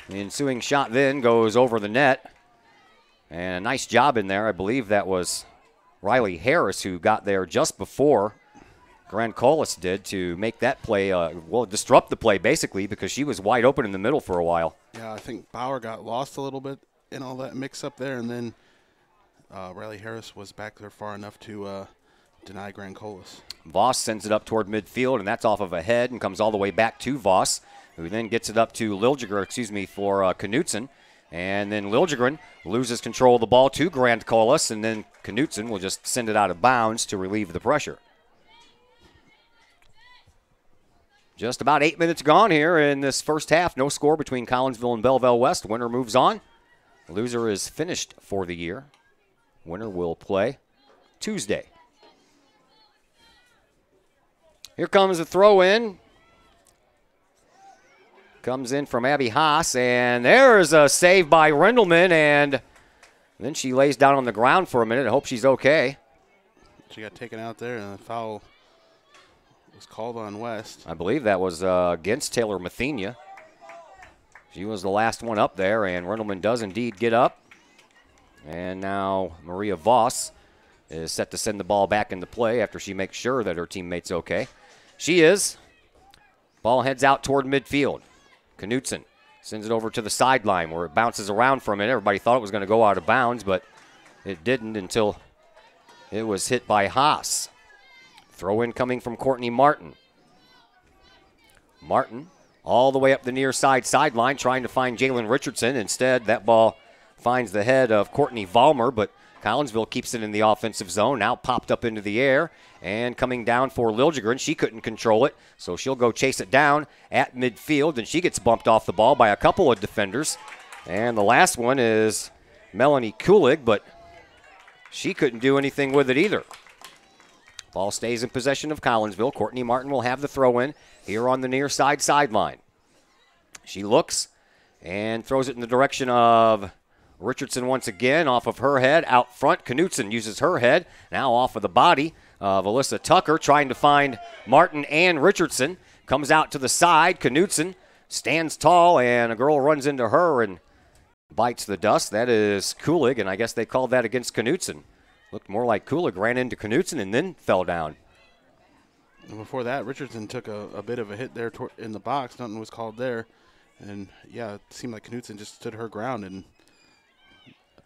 The ensuing shot then goes over the net. And a nice job in there. I believe that was Riley Harris who got there just before Grant Collis did to make that play, disrupt the play basically, because she was wide open in the middle for a while. Yeah, I think Bauer got lost a little bit in all that mix-up there, and then Riley Harris was back there far enough to deny Grant Collis. Voss sends it up toward midfield, and that's off of a head and comes all the way back to Voss, who then gets it up to Liljegren, for Knutson. And then Liljegren loses control of the ball to Grant Collis, and then Knutson will just send it out of bounds to relieve the pressure. Just about 8 minutes gone here in this first half. No score between Collinsville and Belleville West. Winner moves on. Loser is finished for the year. Winner will play Tuesday. Here comes a throw-in. Comes in from Abby Haas, and there's a save by Rendelman, and then she lays down on the ground for a minute. I hope she's okay. She got taken out there, and the foul was called on West. I believe that was against Taylor Mathenia. She was the last one up there, and Rendelman does indeed get up. And now Maria Voss is set to send the ball back into play after she makes sure that her teammate's okay. She is. Ball heads out toward midfield. Knutson sends it over to the sideline where it bounces around for a minute. Everybody thought it was going to go out of bounds, but it didn't until it was hit by Haas. Throw in coming from Courtney Martin. Martin all the way up the near side sideline trying to find Jalen Richardson. Instead, that ball finds the head of Courtney Vollmer, but Collinsville keeps it in the offensive zone. Now popped up into the air and coming down for Liljegren. She couldn't control it, so she'll go chase it down at midfield, and she gets bumped off the ball by a couple of defenders. And the last one is Melanie Kulig, but she couldn't do anything with it either. Ball stays in possession of Collinsville. Courtney Martin will have the throw-in here on the near side sideline. She looks and throws it in the direction of Richardson once again, off of her head. Out front, Knutson uses her head. Now off of the body of Alyssa Tucker, trying to find Martin and Richardson. Comes out to the side. Knutson stands tall, and a girl runs into her and bites the dust. That is Kulig, and I guess they called that against Knutson. Looked more like Kulig ran into Knutson and then fell down. And before that, Richardson took a bit of a hit there in the box. Nothing was called there. And, yeah, it seemed like Knutson just stood her ground, and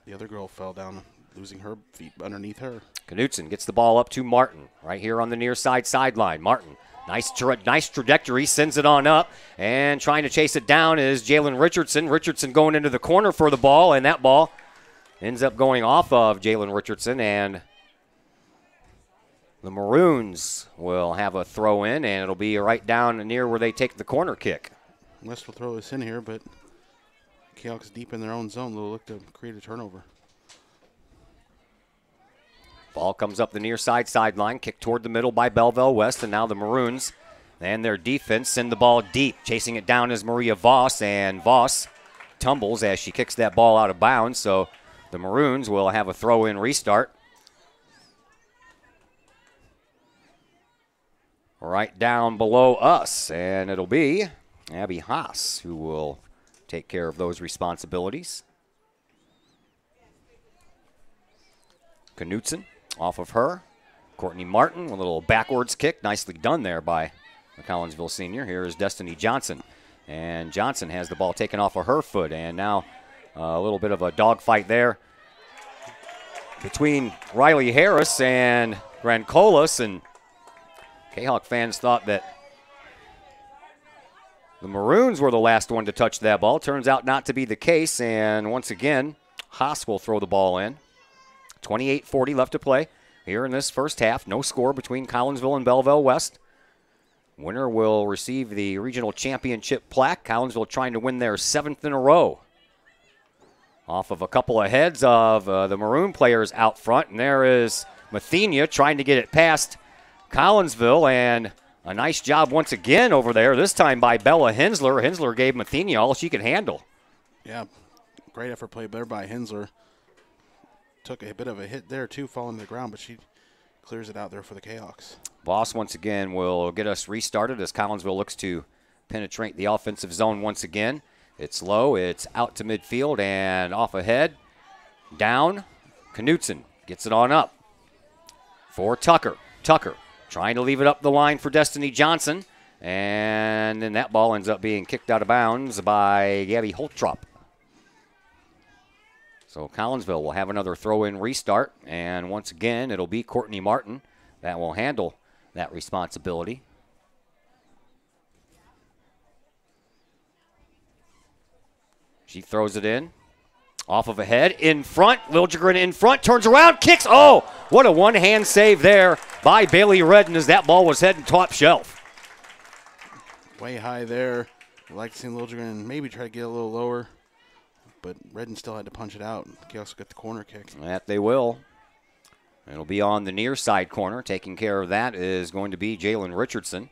the other girl fell down, losing her feet underneath her. Knutson gets the ball up to Martin right here on the near side sideline. Martin, nice trajectory, sends it on up, and trying to chase it down is Jalen Richardson. Richardson going into the corner for the ball, and that ball ends up going off of Jalen Richardson, and the Maroons will have a throw in, and it'll be right down near where they take the corner kick. West will throw this in here, but Kahoks deep in their own zone. They'll look to create a turnover. Ball comes up the near side sideline, kicked toward the middle by Belleville West, and now the Maroons and their defense send the ball deep. Chasing it down is Maria Voss, and Voss tumbles as she kicks that ball out of bounds, so the Maroons will have a throw-in restart. Right down below us, and it'll be Abby Haas who will take care of those responsibilities. Knutson off of her. Courtney Martin, a little backwards kick. Nicely done there by the Collinsville senior. Here is Destiny Johnson. And Johnson has the ball taken off of her foot. And now a little bit of a dogfight there between Riley Harris and Grant Collis. And Kahok fans thought that the Maroons were the last one to touch that ball. Turns out not to be the case. And once again, Haas will throw the ball in. 28:40 left to play here in this first half. No score between Collinsville and Belleville West. Winner will receive the regional championship plaque. Collinsville trying to win their 7th in a row. Off of a couple of heads of the Maroon players out front. And there is Mathenia trying to get it past Collinsville. And a nice job once again over there, this time by Bella Hensler. Hensler gave Mathenia all she could handle. Yeah, great effort play there by Hensler. Took a bit of a hit there, too, falling to the ground, but she clears it out there for the Kahoks. Voss once again will get us restarted as Collinsville looks to penetrate the offensive zone once again. It's low. It's out to midfield and off ahead. Down. Knutson gets it on up for Tucker. Tucker trying to leave it up the line for Destiny Johnson. And then that ball ends up being kicked out of bounds by Gabby Holtrop. So Collinsville will have another throw-in restart. And once again, it'll be Courtney Martin that will handle that responsibility. She throws it in. Off of a head, in front. Liljegren in front, turns around, kicks. Oh, what a one-hand save there by Bailey Redden as that ball was heading top shelf. Way high there. I'd like to see Liljegren maybe try to get a little lower, but Redden still had to punch it out. He also got the corner kick. That they will. It'll be on the near side corner. Taking care of that is going to be Jalen Richardson.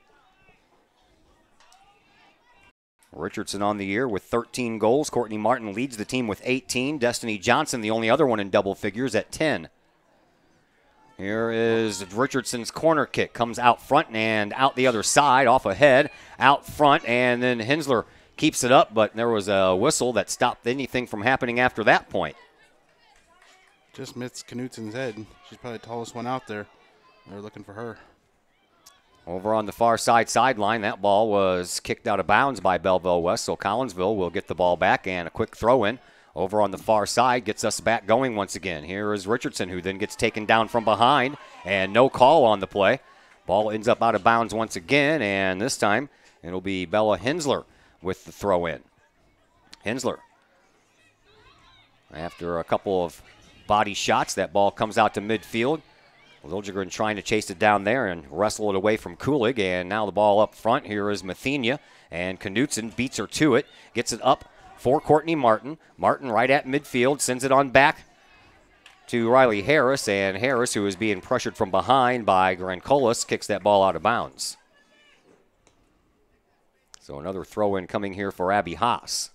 Richardson on the year with 13 goals. Courtney Martin leads the team with 18. Destiny Johnson, the only other one in double figures, at 10. Here is Richardson's corner kick. Comes out front and out the other side, off ahead, out front, and then Hensler keeps it up, but there was a whistle that stopped anything from happening after that point. Just missed Knutson's head. She's probably the tallest one out there. They're looking for her. Over on the far side sideline, that ball was kicked out of bounds by Belleville West, so Collinsville will get the ball back and a quick throw-in. Over on the far side gets us back going once again. Here is Richardson, who then gets taken down from behind, and no call on the play. Ball ends up out of bounds once again, and this time it'll be Bella Hensler with the throw-in. Hensler, after a couple of body shots, that ball comes out to midfield. Liljegren trying to chase it down there and wrestle it away from Kulig. And now the ball up front. Here is Mathenia. And Knutson beats her to it. Gets it up for Courtney Martin. Martin right at midfield. Sends it on back to Riley Harris. And Harris, who is being pressured from behind by Grancolis, kicks that ball out of bounds. So another throw-in coming here for Abby Haas.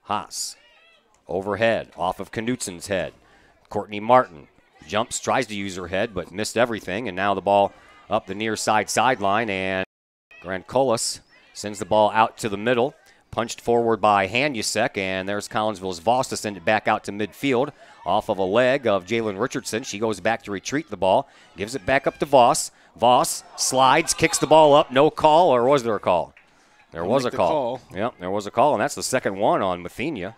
Haas. Overhead. Off of Knutson's head. Courtney Martin. Jumps, tries to use her head, but missed everything. And now the ball up the near side sideline. And Grancolis sends the ball out to the middle. Punched forward by Hanusek. And there's Collinsville's Voss to send it back out to midfield. Off of a leg of Jalen Richardson. She goes back to retrieve the ball. Gives it back up to Voss. Voss slides, kicks the ball up. No call, or was there a call? There was a call. Yep, there was a call, and that's the second one on Mathenia.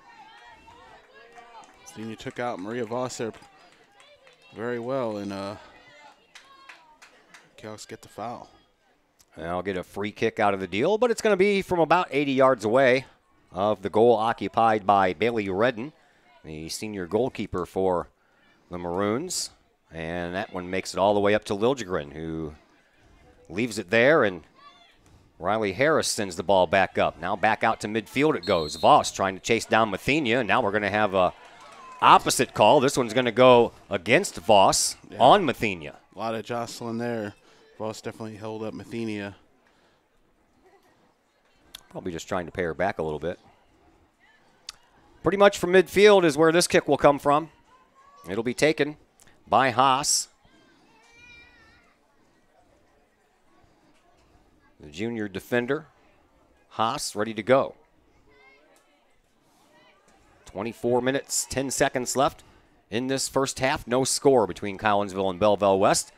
Mathenia took out Maria Voss there very well, and Kahoks get the foul. And I'll get a free kick out of the deal, but it's going to be from about 80 yards away of the goal occupied by Bailey Redden, the senior goalkeeper for the Maroons. And that one makes it all the way up to Liljegren, who leaves it there, and Riley Harris sends the ball back up. Now back out to midfield it goes. Voss trying to chase down Mathenia, and now we're going to have a opposite call. This one's going to go against Voss on Mathenia. A lot of jostling there. Voss definitely held up Mathenia. Probably just trying to pay her back a little bit. Pretty much from midfield is where this kick will come from. It'll be taken by Haas. The junior defender, Haas, ready to go. 24 minutes, 10 seconds left in this first half. No score between Collinsville and Belleville West.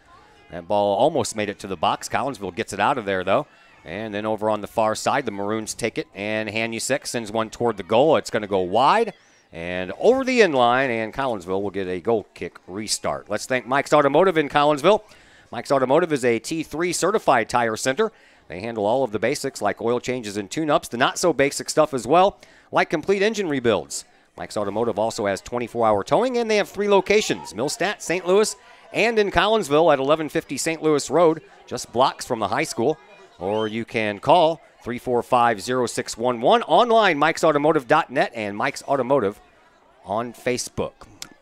That ball almost made it to the box. Collinsville gets it out of there, though. And then over on the far side, the Maroons take it, and Hanusek sends one toward the goal. It's going to go wide and over the end line, and Collinsville will get a goal kick restart. Let's thank Mike's Automotive in Collinsville. Mike's Automotive is a T3 certified tire center. They handle all of the basics like oil changes and tune-ups, the not-so-basic stuff as well, like complete engine rebuilds. Mike's Automotive also has 24-hour towing, and they have 3 locations, Millstat, St. Louis, and in Collinsville at 1150 St. Louis Road, just blocks from the high school. Or you can call 345-0611, online, mikesautomotive.net, and Mike's Automotive on Facebook.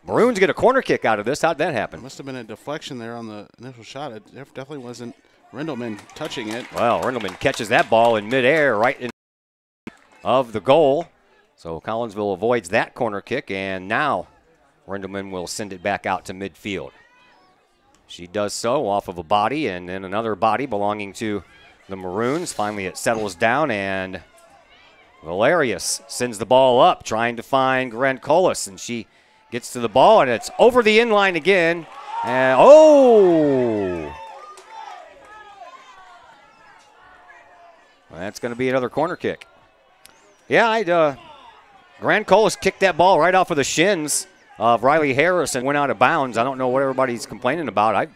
Maroons get a corner kick out of this. How'd that happen? Must have been a deflection there on the initial shot. It definitely wasn't Rindelman touching it. Well, Rindelman catches that ball in midair right in of the goal. So Collinsville avoids that corner kick, and now Rindelman will send it back out to midfield. She does so off of a body, and then another body belonging to the Maroons. Finally, it settles down, and Valerius sends the ball up, trying to find Grancolis, and she gets to the ball, and it's over the inline again. And oh! That's going to be another corner kick. Yeah, Grancolis kicked that ball right off of the shins of Riley Harris and went out of bounds. I don't know what everybody's complaining about. I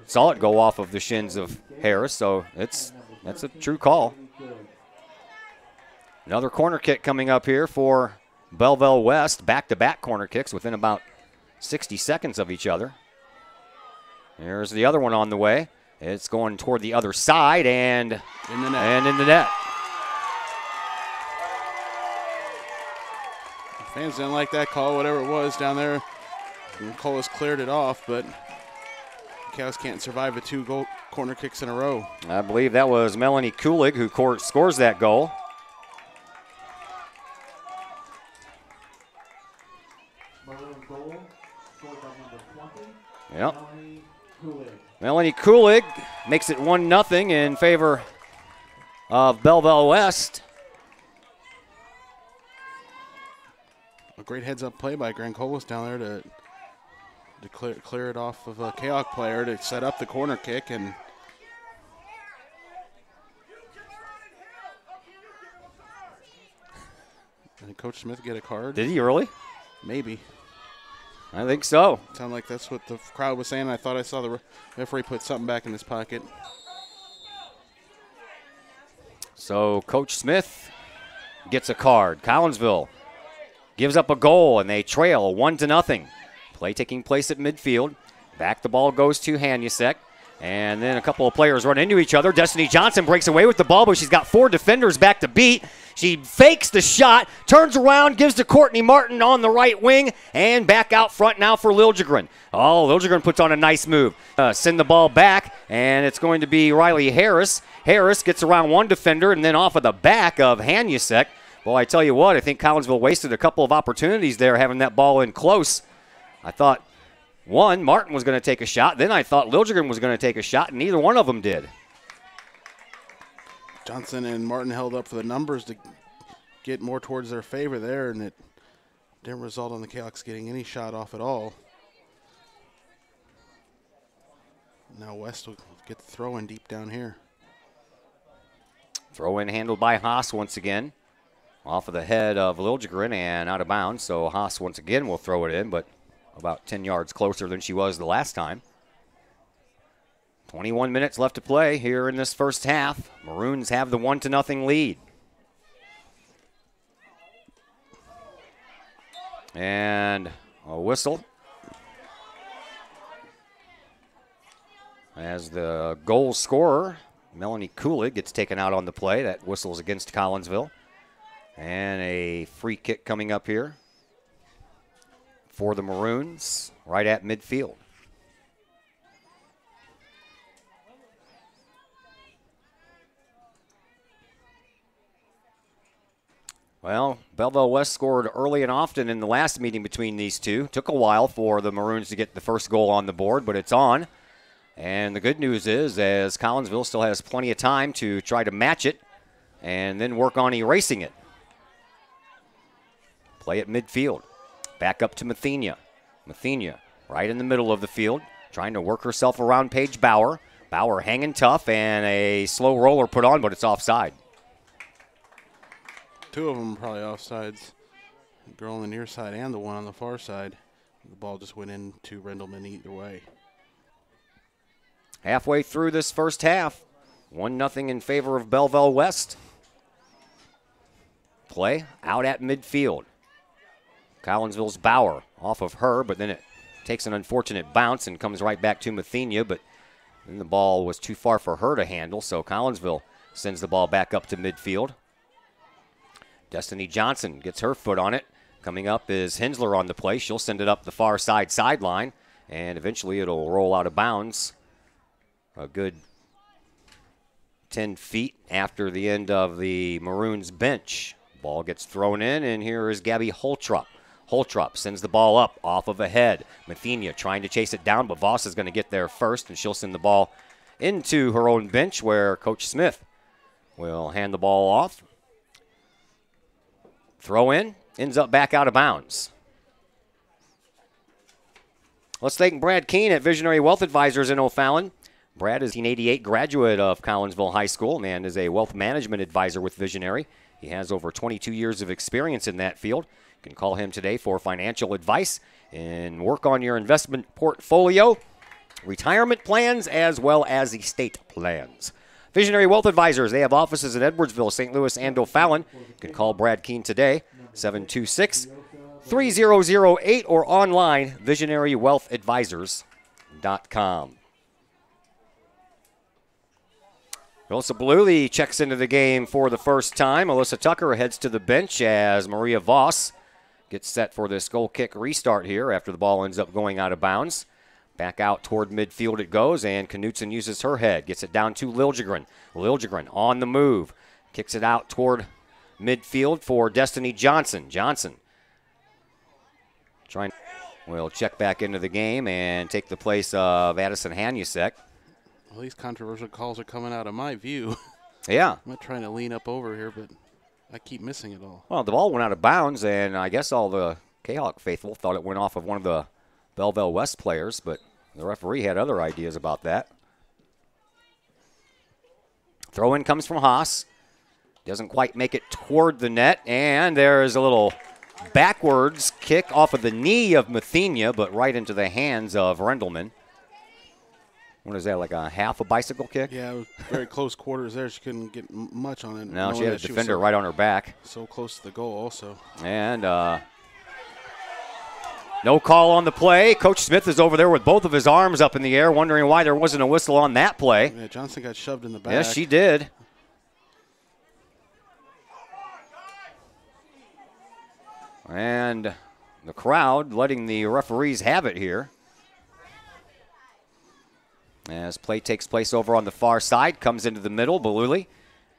saw it go off of the shins of Harris, so that's a true call. Another corner kick coming up here for Belleville West. Back-to-back corner kicks within about 60 seconds of each other. Here's the other one on the way. It's going toward the other side and in the net. And in the net. Fans didn't like that call, whatever it was down there. Colas cleared it off, but Cows can't survive a 2 corner kicks in a row. I believe that was Melanie Kulig who scores that goal. Yep. Melanie Kulig makes it 1-0 in favor of Belleville West. A great heads-up play by Grancolis down there to clear it off of a Kahok player to set up the corner kick. And did Coach Smith get a card? Did he really? Maybe. I think so. Sounded like that's what the crowd was saying. I thought I saw the referee put something back in his pocket. So Coach Smith gets a card. Collinsville gives up a goal, and they trail 1-0. Play taking place at midfield. Back the ball goes to Hanusek. And then a couple of players run into each other. Destiny Johnson breaks away with the ball, but she's got 4 defenders back to beat. She fakes the shot, turns around, gives to Courtney Martin on the right wing, and back out front now for Liljegren. Oh, Liljegren puts on a nice move. Send the ball back, and it's going to be Riley Harris. Harris gets around 1 defender, and then off of the back of Hanusek. Well, I tell you what, I think Collinsville wasted a couple of opportunities there having that ball in close. I thought Martin was going to take a shot. Then I thought Liljegren was going to take a shot, and neither one of them did. Johnson and Martin held up for the numbers to get more towards their favor there, and it didn't result on the Kahoks getting any shot off at all. Now West will get the throw in deep down here. Throw in handled by Haas once again. Off of the head of Liljegren and out of bounds. So Haas once again will throw it in, but about 10 yards closer than she was the last time. 21 minutes left to play here in this first half. Maroons have the 1-0 lead. And a whistle as the goal scorer, Melanie Kulig, gets taken out on the play. That whistle is against Collinsville. And a free kick coming up here for the Maroons right at midfield. Well, Belleville West scored early and often in the last meeting between these two. Took a while for the Maroons to get the first goal on the board, but it's on. And the good news is, as Collinsville still has plenty of time to try to match it and then work on erasing it. Play at midfield. Back up to Mathenia. Mathenia right in the middle of the field, trying to work herself around Paige Bauer. Bauer hanging tough, and a slow roller put on, but it's offside. 2 of them probably offsides. The girl on the near side and the one on the far side. The ball just went into Rendleman either way. Halfway through this first half, 1-0 in favor of Belleville West. Play out at midfield. Collinsville's Bauer off of her, but then it takes an unfortunate bounce and comes right back to Mathenia, but then the ball was too far for her to handle, so Collinsville sends the ball back up to midfield. Destiny Johnson gets her foot on it. Coming up is Hensler on the play. She'll send it up the far sideline, and eventually it'll roll out of bounds a good 10 feet after the end of the Maroons bench. Ball gets thrown in, and here is Gabby Holtrup. Holtrup sends the ball up off of a head. Mathenia trying to chase it down, but Voss is going to get there first, and she'll send the ball into her own bench where Coach Smith will hand the ball off. Throw in, ends up back out of bounds. Let's thank Brad Keene at Visionary Wealth Advisors in O'Fallon. Brad is a 1988 graduate of Collinsville High School and is a wealth management advisor with Visionary. He has over 22 years of experience in that field. You can call him today for financial advice and work on your investment portfolio, retirement plans, as well as estate plans. Visionary Wealth Advisors, they have offices in Edwardsville, St. Louis, and O'Fallon. You can call Brad Keene today, 726-3008, or online, visionarywealthadvisors.com. Alyssa Belleville checks into the game for the first time. Alyssa Tucker heads to the bench as Maria Voss gets set for this goal kick restart here after the ball ends up going out of bounds. Back out toward midfield it goes, and Knutson uses her head. Gets it down to Liljegren. Liljegren on the move. Kicks it out toward midfield for Destiny Johnson. Johnson will check back into the game and take the place of Addison Hanusek. Well, these controversial calls are coming out of my view. Yeah. I'm not trying to lean up over here, but I keep missing it all. Well, the ball went out of bounds, and I guess all the Kahok faithful thought it went off of one of the Belleville West players, but the referee had other ideas about that. Throw-in comes from Haas. Doesn't quite make it toward the net, and there's a little backwards kick off of the knee of Mathenia, but right into the hands of Rendelman. What is that, like a half a bicycle kick? Yeah, it was very close quarters there. She couldn't get much on it. No, she had a defender right on her back. So close to the goal also. And no call on the play. Coach Smith is over there with both of his arms up in the air, wondering why there wasn't a whistle on that play. Yeah, Johnson got shoved in the back. Yes, she did. And the crowd letting the referees have it here. As play takes place over on the far side, comes into the middle. Belleville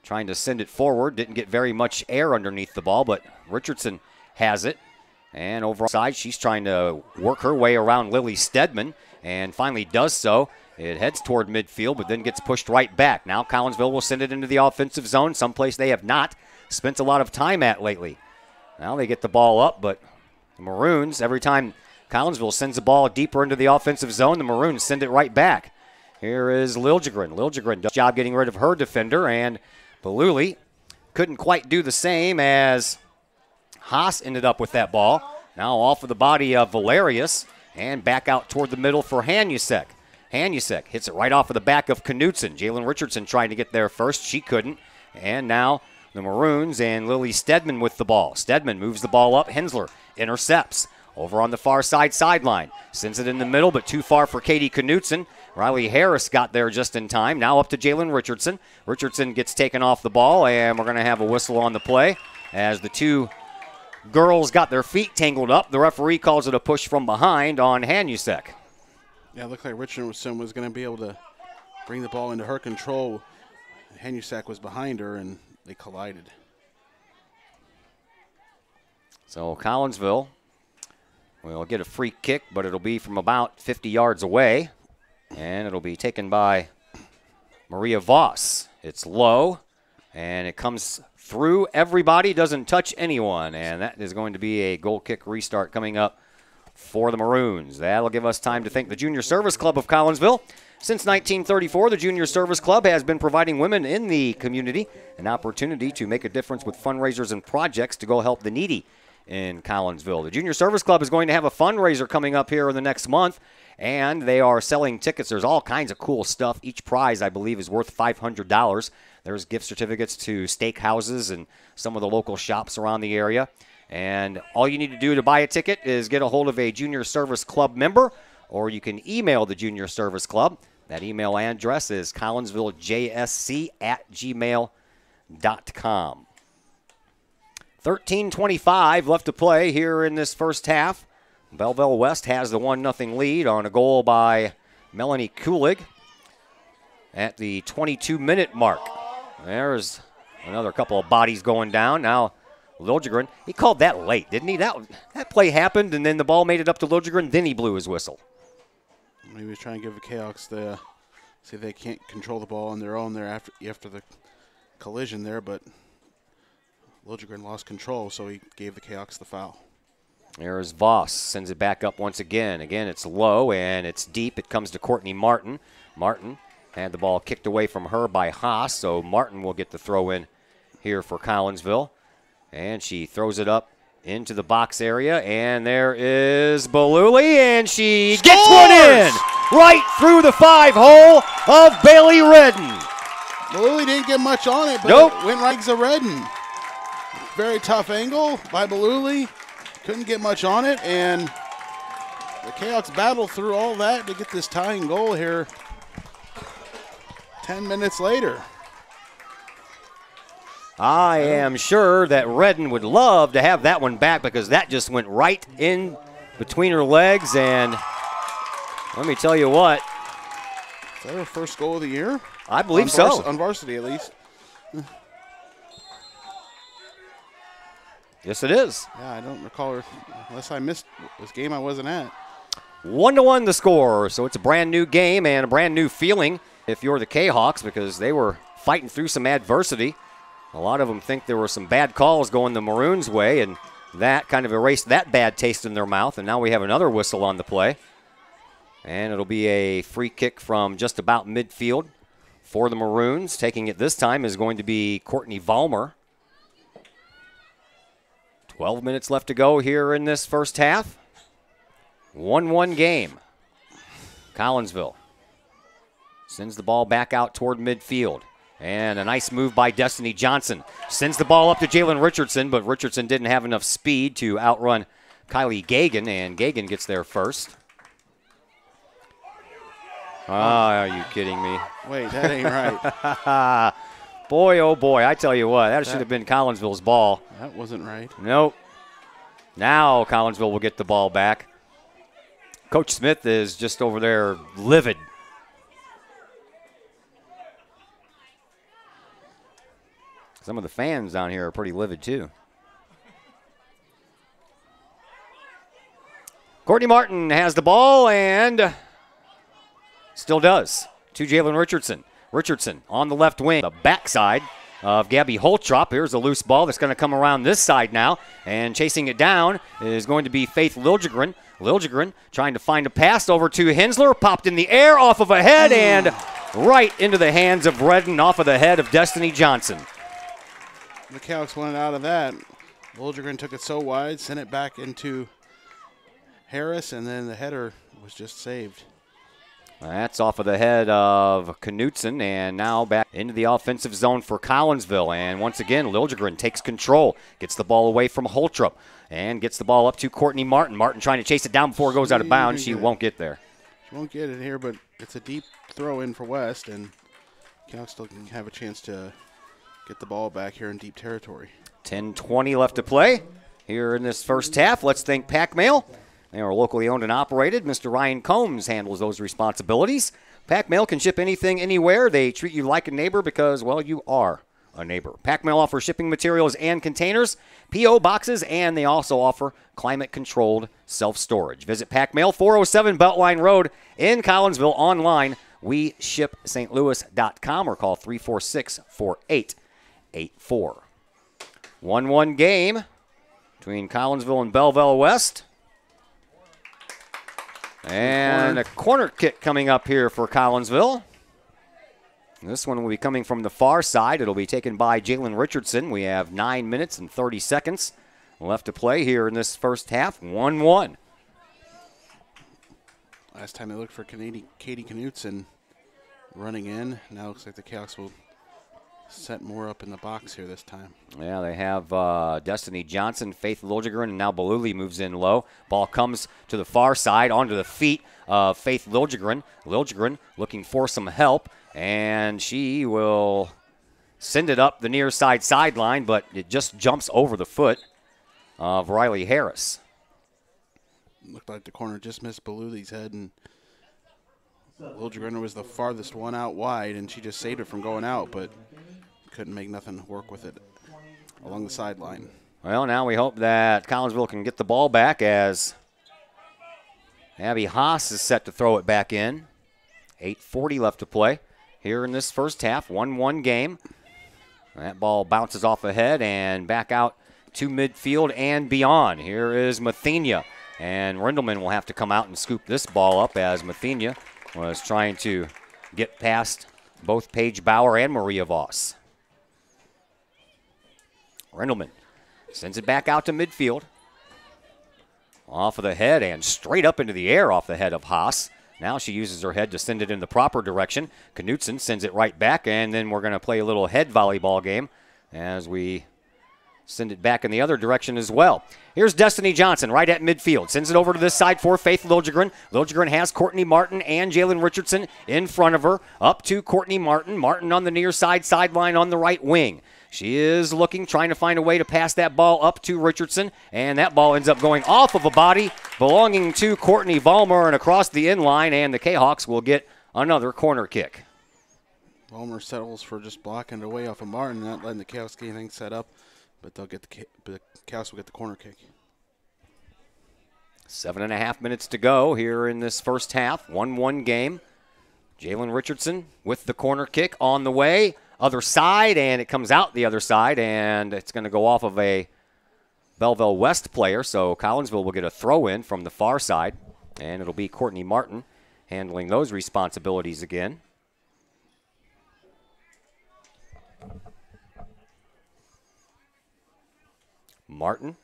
trying to send it forward. Didn't get very much air underneath the ball, but Richardson has it. And over on the side, she's trying to work her way around Lily Stedman and finally does so. It heads toward midfield, but then gets pushed right back. Now Collinsville will send it into the offensive zone, someplace they have not spent a lot of time at lately. Now they get the ball up, but the Maroons, every time Collinsville sends the ball deeper into the offensive zone, the Maroons send it right back. Here is Liljegren. Liljegren does a job getting rid of her defender, and Belleville couldn't quite do the same as Haas ended up with that ball. Now off of the body of Valerius, and back out toward the middle for Hanusek. Hanusek hits it right off of the back of Knutson. Jalen Richardson trying to get there first. She couldn't. And now the Maroons and Lily Stedman with the ball. Stedman moves the ball up. Hensler intercepts. Over on the far side sideline. Sends it in the middle, but too far for Katie Knutson. Riley Harris got there just in time. Now up to Jalen Richardson. Richardson gets taken off the ball, and we're going to have a whistle on the play as the two girls got their feet tangled up. The referee calls it a push from behind on Hanusek. Yeah, it looked like Richardson was going to be able to bring the ball into her control. Hanusek was behind her, and they collided. So Collinsville will get a free kick, but it'll be from about 50 yards away. And it'll be taken by Maria Voss. It's low, and it comes through everybody, doesn't touch anyone. And that is going to be a goal kick restart coming up for the Maroons. That'll give us time to thank the Junior Service Club of Collinsville. Since 1934, the Junior Service Club has been providing women in the community an opportunity to make a difference with fundraisers and projects to go help the needy in Collinsville. The Junior Service Club is going to have a fundraiser coming up here in the next month, and they are selling tickets. There's all kinds of cool stuff. Each prize, I believe, is worth $500. There's gift certificates to steakhouses and some of the local shops around the area. And all you need to do to buy a ticket is get a hold of a Junior Service Club member, or you can email the Junior Service Club. That email address is collinsvilljsc@gmail.com. 13:25 left to play here in this first half. Belleville West has the 1-0 lead on a goal by Melanie Kulig at the 22-minute mark. There's another couple of bodies going down. Now Liljegren, he called that late, didn't he? That play happened, and then the ball made it up to Liljegren, then he blew his whistle. He was trying to give the Kahoks see if they can't control the ball on their own there after the collision there, but Liljegren lost control, so he gave the Kahoks the foul. There's Voss, sends it back up once again. Again, it's low and it's deep. It comes to Courtney Martin. Martin had the ball kicked away from her by Haas, so Martin will get the throw in here for Collinsville. And she throws it up into the box area, and there is Baluli, and she gets one in right through the 5-hole of Bailey Redden. Baluli didn't get much on it, but it went right to Redden. Very tough angle by Baluli. Couldn't get much on it, and the Kahoks battled through all that to get this tying goal here 10 minutes later. I am sure that Redden would love to have that one back because that just went right in between her legs, and let me tell you what. Is that her first goal of the year? I believe so. On varsity, at least. Yes, it is. Yeah, I don't recall her, unless I missed this game I wasn't at. 1-1 the score, so it's a brand new game and a brand new feeling if you're the Kahawks because they were fighting through some adversity. A lot of them think there were some bad calls going the Maroons' way, and that kind of erased that bad taste in their mouth, and now we have another whistle on the play. And it'll be a free kick from just about midfield for the Maroons. Taking it this time is going to be Courtney Valmer. 12 minutes left to go here in this first half. 1-1 game. Collinsville sends the ball back out toward midfield. And a nice move by Destiny Johnson. Sends the ball up to Jalen Richardson, but Richardson didn't have enough speed to outrun Kylie Gagan, and Gagan gets there first. Are you kidding me? Wait, that ain't right. Boy, oh boy, I tell you what, that should have been Collinsville's ball. That wasn't right. Nope. Now Collinsville will get the ball back. Coach Smith is just over there livid. Some of the fans down here are pretty livid too. Courtney Martin has the ball and still does. To Jalen Richardson. Richardson on the left wing, the backside of Gabby Holtrop. Here's a loose ball that's going to come around this side now. And chasing it down is going to be Faith Liljegren. Liljegren trying to find a pass over to Hensler. Popped in the air off of a head and right into the hands of Redden off of the head of Destiny Johnson. The Kahoks wanted out of that. Liljegren took it so wide, sent it back into Harris, and then the header was just saved. That's off of the head of Knutson, and now back into the offensive zone for Collinsville. And once again, Liljegren takes control, gets the ball away from Holtrup, and gets the ball up to Courtney Martin. Martin trying to chase it down before it goes out of bounds. She won't get there. She won't get it here, but it's a deep throw in for West, and Kahoks still can have a chance to get the ball back here in deep territory. 10:20 left to play here in this first half. Let's thank Pac Mail. They are locally owned and operated. Mr. Ryan Combs handles those responsibilities. Pac Mail can ship anything, anywhere. They treat you like a neighbor because, well, you are a neighbor. Pac Mail offers shipping materials and containers, P.O. boxes, and they also offer climate-controlled self-storage. Visit Pac Mail, 407 Beltline Road in Collinsville. Online, we ship stlouis.com or call 346-4884. 1-1 game between Collinsville and Belleville West. And a corner kick coming up here for Collinsville. This one will be coming from the far side. It'll be taken by Jalen Richardson. We have 9 minutes and 30 seconds left to play here in this first half. 1-1. Last time they looked for Katie Knutson running in. Now it looks like the Kahoks will set more up in the box here this time. Yeah, they have Destiny Johnson, Faith Liljegren, and now Baluli moves in low. Ball comes to the far side onto the feet of Faith Liljegren. Liljegren looking for some help, and she will send it up the near side sideline, but it just jumps over the foot of Riley Harris. Looked like the corner just missed Baluli's head, and Liljegren was the farthest one out wide, and she just saved it from going out, but couldn't make nothing work with it along the sideline. Well, now we hope that Collinsville can get the ball back as Abby Haas is set to throw it back in. 8:40 left to play here in this first half. 1-1 game. That ball bounces off ahead and back out to midfield and beyond. Here is Mathenia. And Rindleman will have to come out and scoop this ball up as Mathenia was trying to get past both Paige Bauer and Maria Voss. Rindleman sends it back out to midfield. Off of the head and straight up into the air off the head of Haas. Now she uses her head to send it in the proper direction. Knutson sends it right back, and then we're going to play a little head volleyball game as we send it back in the other direction as well. Here's Destiny Johnson right at midfield. Sends it over to this side for Faith Liljegren. Liljegren has Courtney Martin and Jalen Richardson in front of her. Up to Courtney Martin. Martin on the near side sideline on the right wing. She is looking, trying to find a way to pass that ball up to Richardson, and that ball ends up going off of a body belonging to Courtney Vollmer and across the inline, and the Kahawks will get another corner kick. Vollmer settles for just blocking it away off of Martin, not letting the Kahawks get anything set up, but the Kahawks will get the corner kick. 7.5 minutes to go here in this first half. 1-1 game. Jalen Richardson with the corner kick on the way. Other side, and it comes out the other side, and it's going to go off of a Belleville West player, so Collinsville will get a throw-in from the far side, and it'll be Courtney Martin handling those responsibilities again. Martin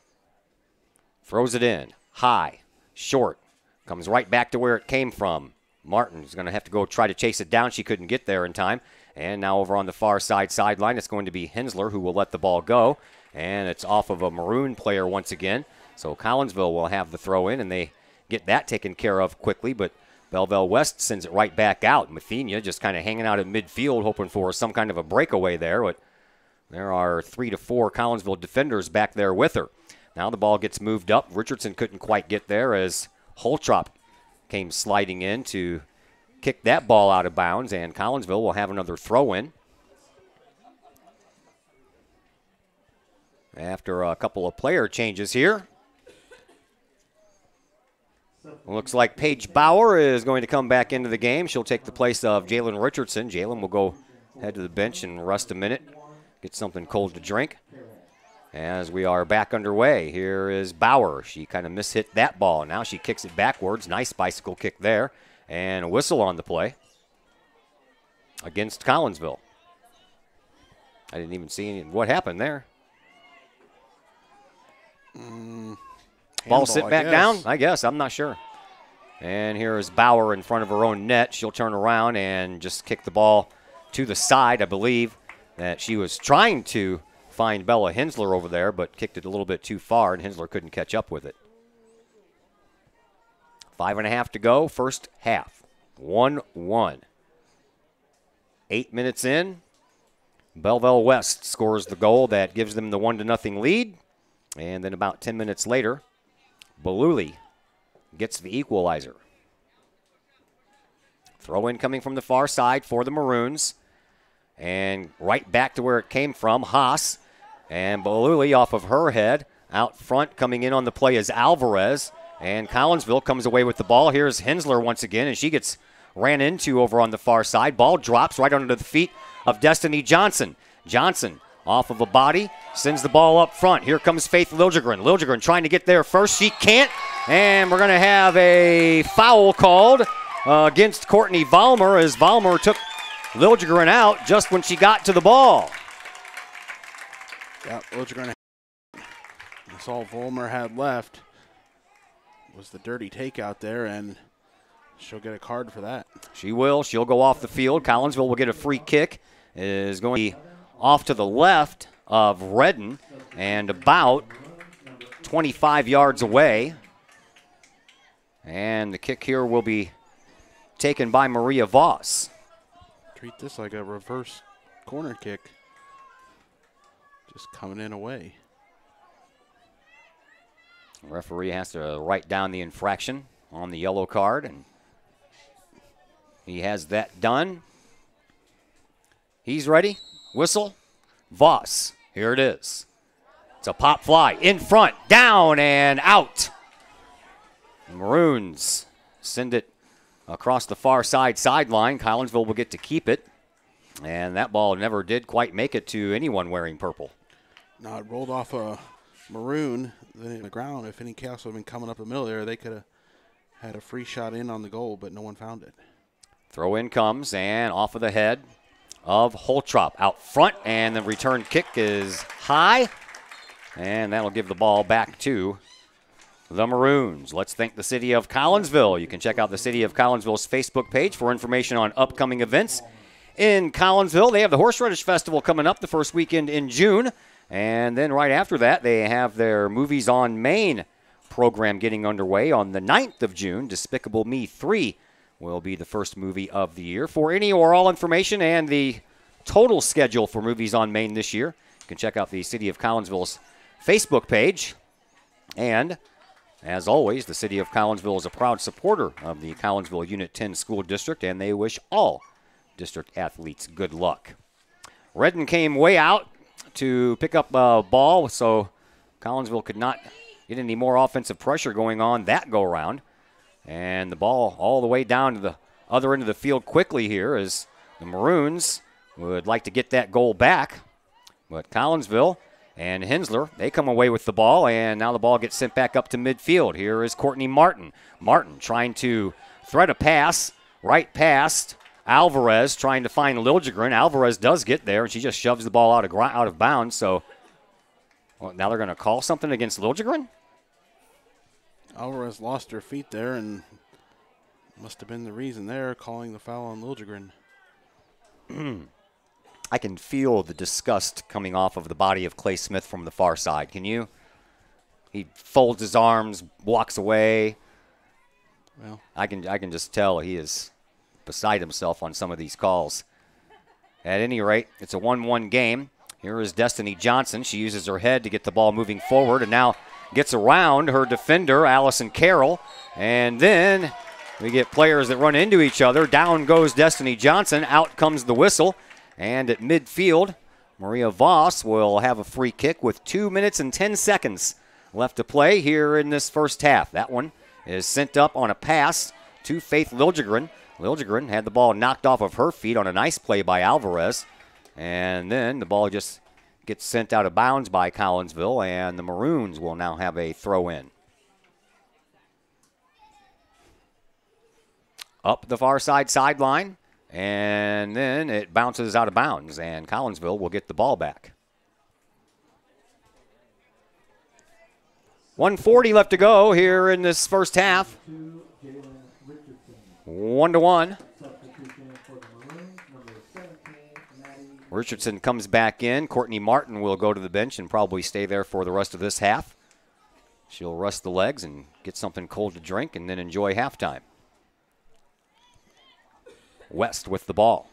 throws it in, high, short, comes right back to where it came from. Martin is going to have to go try to chase it down. She couldn't get there in time. And now over on the far side sideline, it's going to be Hensler who will let the ball go. And it's off of a maroon player once again. So Collinsville will have the throw in, and they get that taken care of quickly. But Belleville West sends it right back out. Mathenia just kind of hanging out in midfield, hoping for some kind of a breakaway there. But there are 3 to 4 Collinsville defenders back there with her. Now the ball gets moved up. Richardson couldn't quite get there as Holtrop came sliding in to kick that ball out of bounds, and Collinsville will have another throw-in. After a couple of player changes here. Looks like Paige Bauer is going to come back into the game. She'll take the place of Jalen Richardson. Jalen will go head to the bench and rest a minute, get something cold to drink. As we are back underway, here is Bauer. She kind of mishit that ball. Now she kicks it backwards. Nice bicycle kick there. And a whistle on the play against Collinsville. I didn't even see any. What happened there? Ball sit back down? I guess. I'm not sure. And here is Bauer in front of her own net. She'll turn around and just kick the ball to the side. I believe that she was trying to find Bella Hensler over there, but kicked it a little bit too far, and Hensler couldn't catch up with it. 5.5 to go, first half. 1-1. 8 minutes in, Belleville West scores the goal that gives them the 1-0 lead. And then about 10 minutes later, Beluli gets the equalizer. Throw in coming from the far side for the Maroons. And right back to where it came from, Haas. And Beluli off of her head. Out front coming in on the play is Alvarez. And Collinsville comes away with the ball. Here's Hensler once again, and she gets ran into over on the far side. Ball drops right under the feet of Destiny Johnson. Johnson off of a body, sends the ball up front. Here comes Faith Liljegren. Liljegren trying to get there first. She can't, and we're going to have a foul called against Courtney Vollmer as Vollmer took Liljegren out just when she got to the ball. Yeah, Liljegren. That's all Vollmer had left was the dirty takeout there, and she'll get a card for that. She will. She'll go off the field. Collinsville will get a free kick. It is going to be off to the left of Redden and about 25 yards away. And the kick here will be taken by Maria Voss. Treat this like a reverse corner kick. Just coming in away. The referee has to write down the infraction on the yellow card, and he has that done. He's ready. Whistle. Voss. Here it is. It's a pop fly. In front. Down and out. The Maroons send it across the far side sideline. Collinsville will get to keep it. And that ball never did quite make it to anyone wearing purple. Now it rolled off a maroon, then in the ground. If any Chaos would have been coming up the middle there, they could have had a free shot in on the goal, but no one found it. Throw in comes, and off of the head of Holtrop out front, and the return kick is high, and that'll give the ball back to the Maroons. Let's thank the City of Collinsville. You can check out the City of Collinsville's Facebook page for information on upcoming events in Collinsville. They have the Horseradish Festival coming up the first weekend in June, and then right after that they have their Movies on Main program getting underway on the 9th of June. Despicable Me 3 will be the first movie of the year. For any or all information and the total schedule for Movies on Main this year, you can check out the City of Collinsville's Facebook page. And as always, the City of Collinsville is a proud supporter of the Collinsville Unit 10 School District, and they wish all district athletes good luck. Redden came way out to pick up a ball, so Collinsville could not get any more offensive pressure going on that go-around. And the ball all the way down to the other end of the field quickly here as the Maroons would like to get that goal back. But Collinsville and Hensler, they come away with the ball, and now the ball gets sent back up to midfield. Here is Courtney Martin. Martin trying to thread a pass right past Alvarez, trying to find Liljegren. Alvarez does get there, and she just shoves the ball out of bounds. So now they're going to call something against Liljegren? Alvarez lost her feet there, and must have been the reason there, calling the foul on Liljegren. I can feel the disgust coming off of the body of Clay Smith from the far side. Can you? He folds his arms, walks away. Well, I can just tell he is beside himself on some of these calls. At any rate, it's a 1-1 game. Here is Destiny Johnson. She uses her head to get the ball moving forward and now gets around her defender, Allison Carroll. And then we get players that run into each other. Down goes Destiny Johnson. Out comes the whistle. And at midfield, Maria Voss will have a free kick with 2 minutes and 10 seconds left to play here in this first half. That one is sent up on a pass to Faith Liljegren. Liljegren had the ball knocked off of her feet on a nice play by Alvarez. And then the ball just gets sent out of bounds by Collinsville, and the Maroons will now have a throw-in. Up the far side sideline, and then it bounces out of bounds, and Collinsville will get the ball back. 1:40 left to go here in this first half. 1-1. Richardson comes back in. Courtney Martin will go to the bench and probably stay there for the rest of this half. She'll rest the legs and get something cold to drink and then enjoy halftime. West with the ball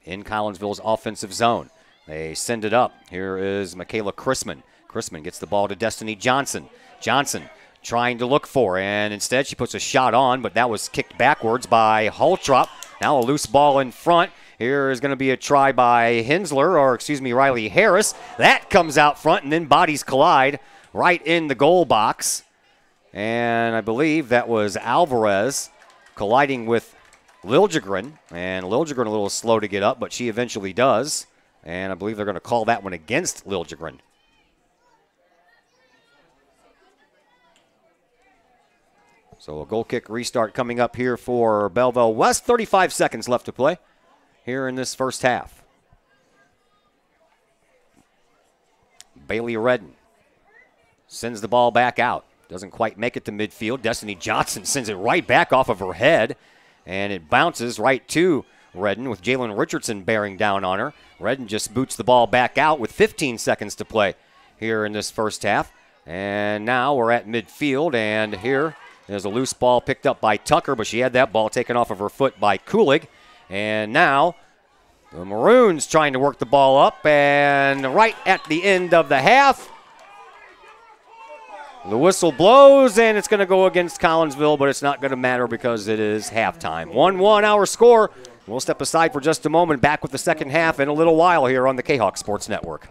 in Collinsville's offensive zone. They send it up. Here is Michaela Chrisman. Chrisman gets the ball to Destiny Johnson. Johnson trying to look for, and instead she puts a shot on, but that was kicked backwards by Holtrop. Now a loose ball in front. Here is going to be a try by Riley Harris. That comes out front, and then bodies collide right in the goal box. And I believe that was Alvarez colliding with Liljegren. And Liljegren a little slow to get up, but she eventually does. And I believe they're going to call that one against Liljegren. So a goal kick restart coming up here for Belleville West. 35 seconds left to play here in this first half. Bailey Redden sends the ball back out. Doesn't quite make it to midfield. Destiny Johnson sends it right back off of her head, and it bounces right to Redden with Jalen Richardson bearing down on her. Redden just boots the ball back out with 15 seconds to play here in this first half. And now we're at midfield, and here there's a loose ball picked up by Tucker, but she had that ball taken off of her foot by Kulig. And now the Maroons trying to work the ball up, and right at the end of the half, the whistle blows, and it's going to go against Collinsville, but it's not going to matter because it is halftime. 1-1 our score. We'll step aside for just a moment, back with the second half in a little while here on the Kahok Sports Network.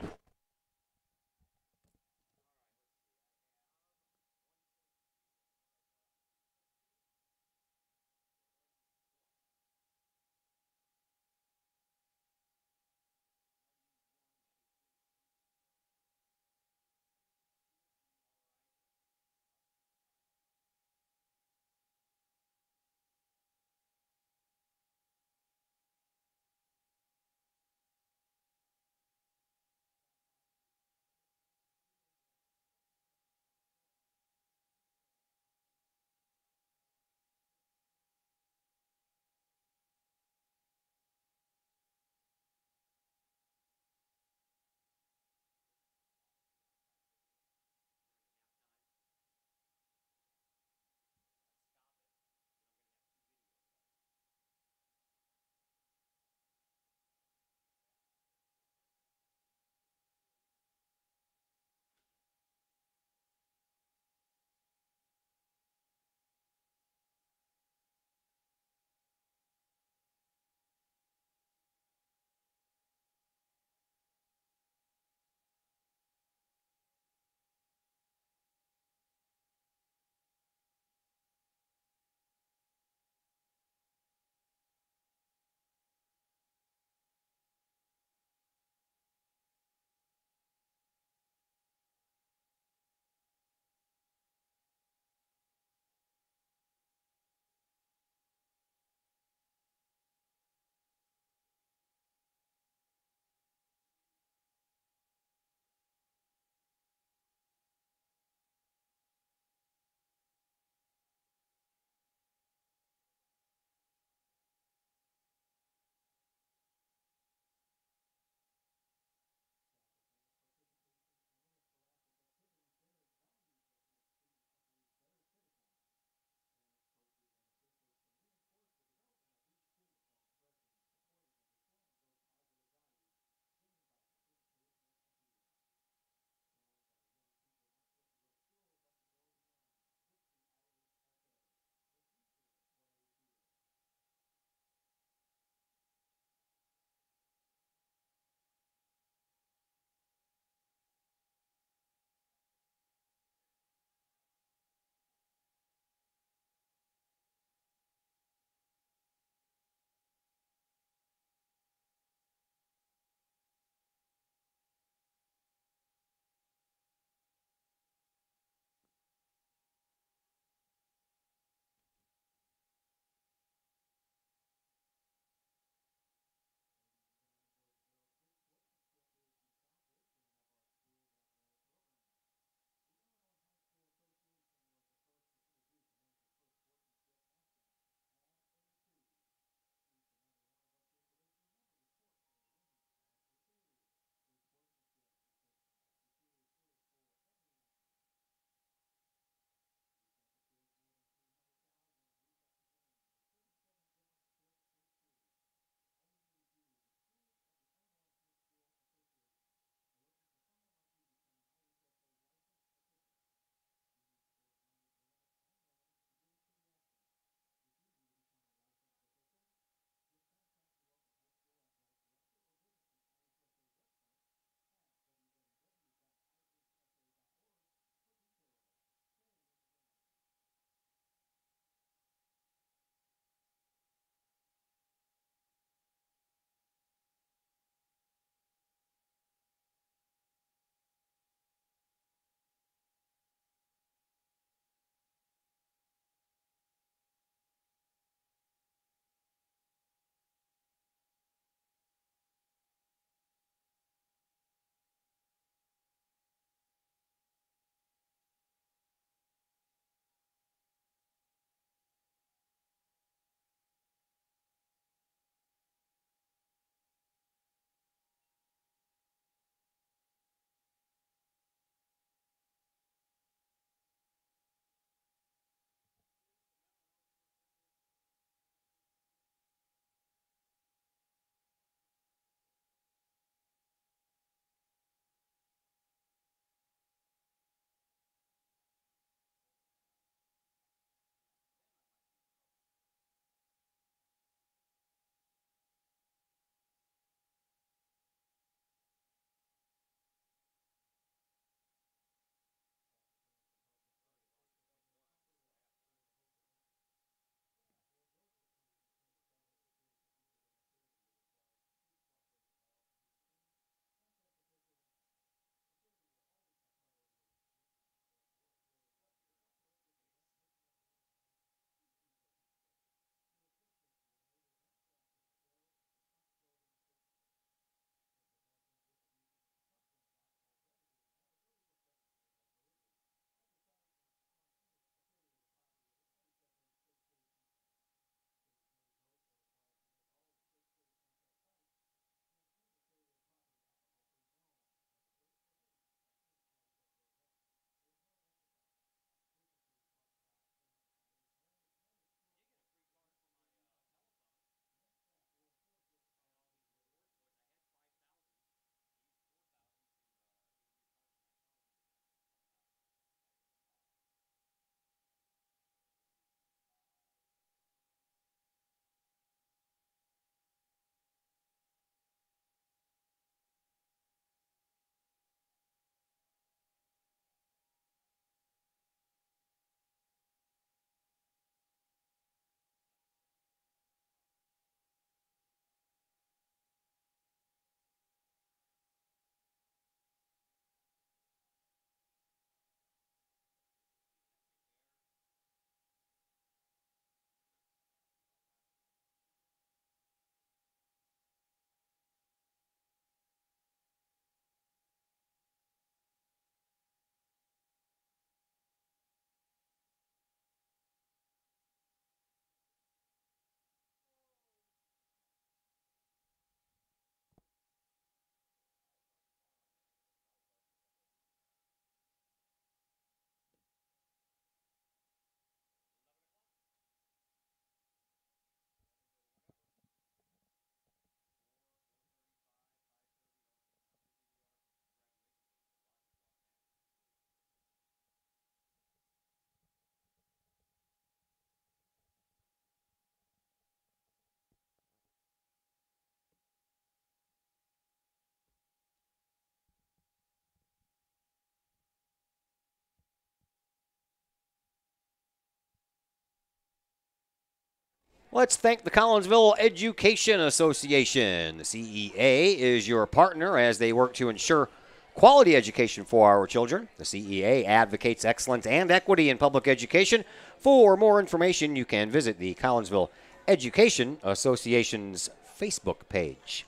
Let's thank the Collinsville Education Association. The CEA is your partner as they work to ensure quality education for our children. The CEA advocates excellence and equity in public education. For more information, you can visit the Collinsville Education Association's Facebook page.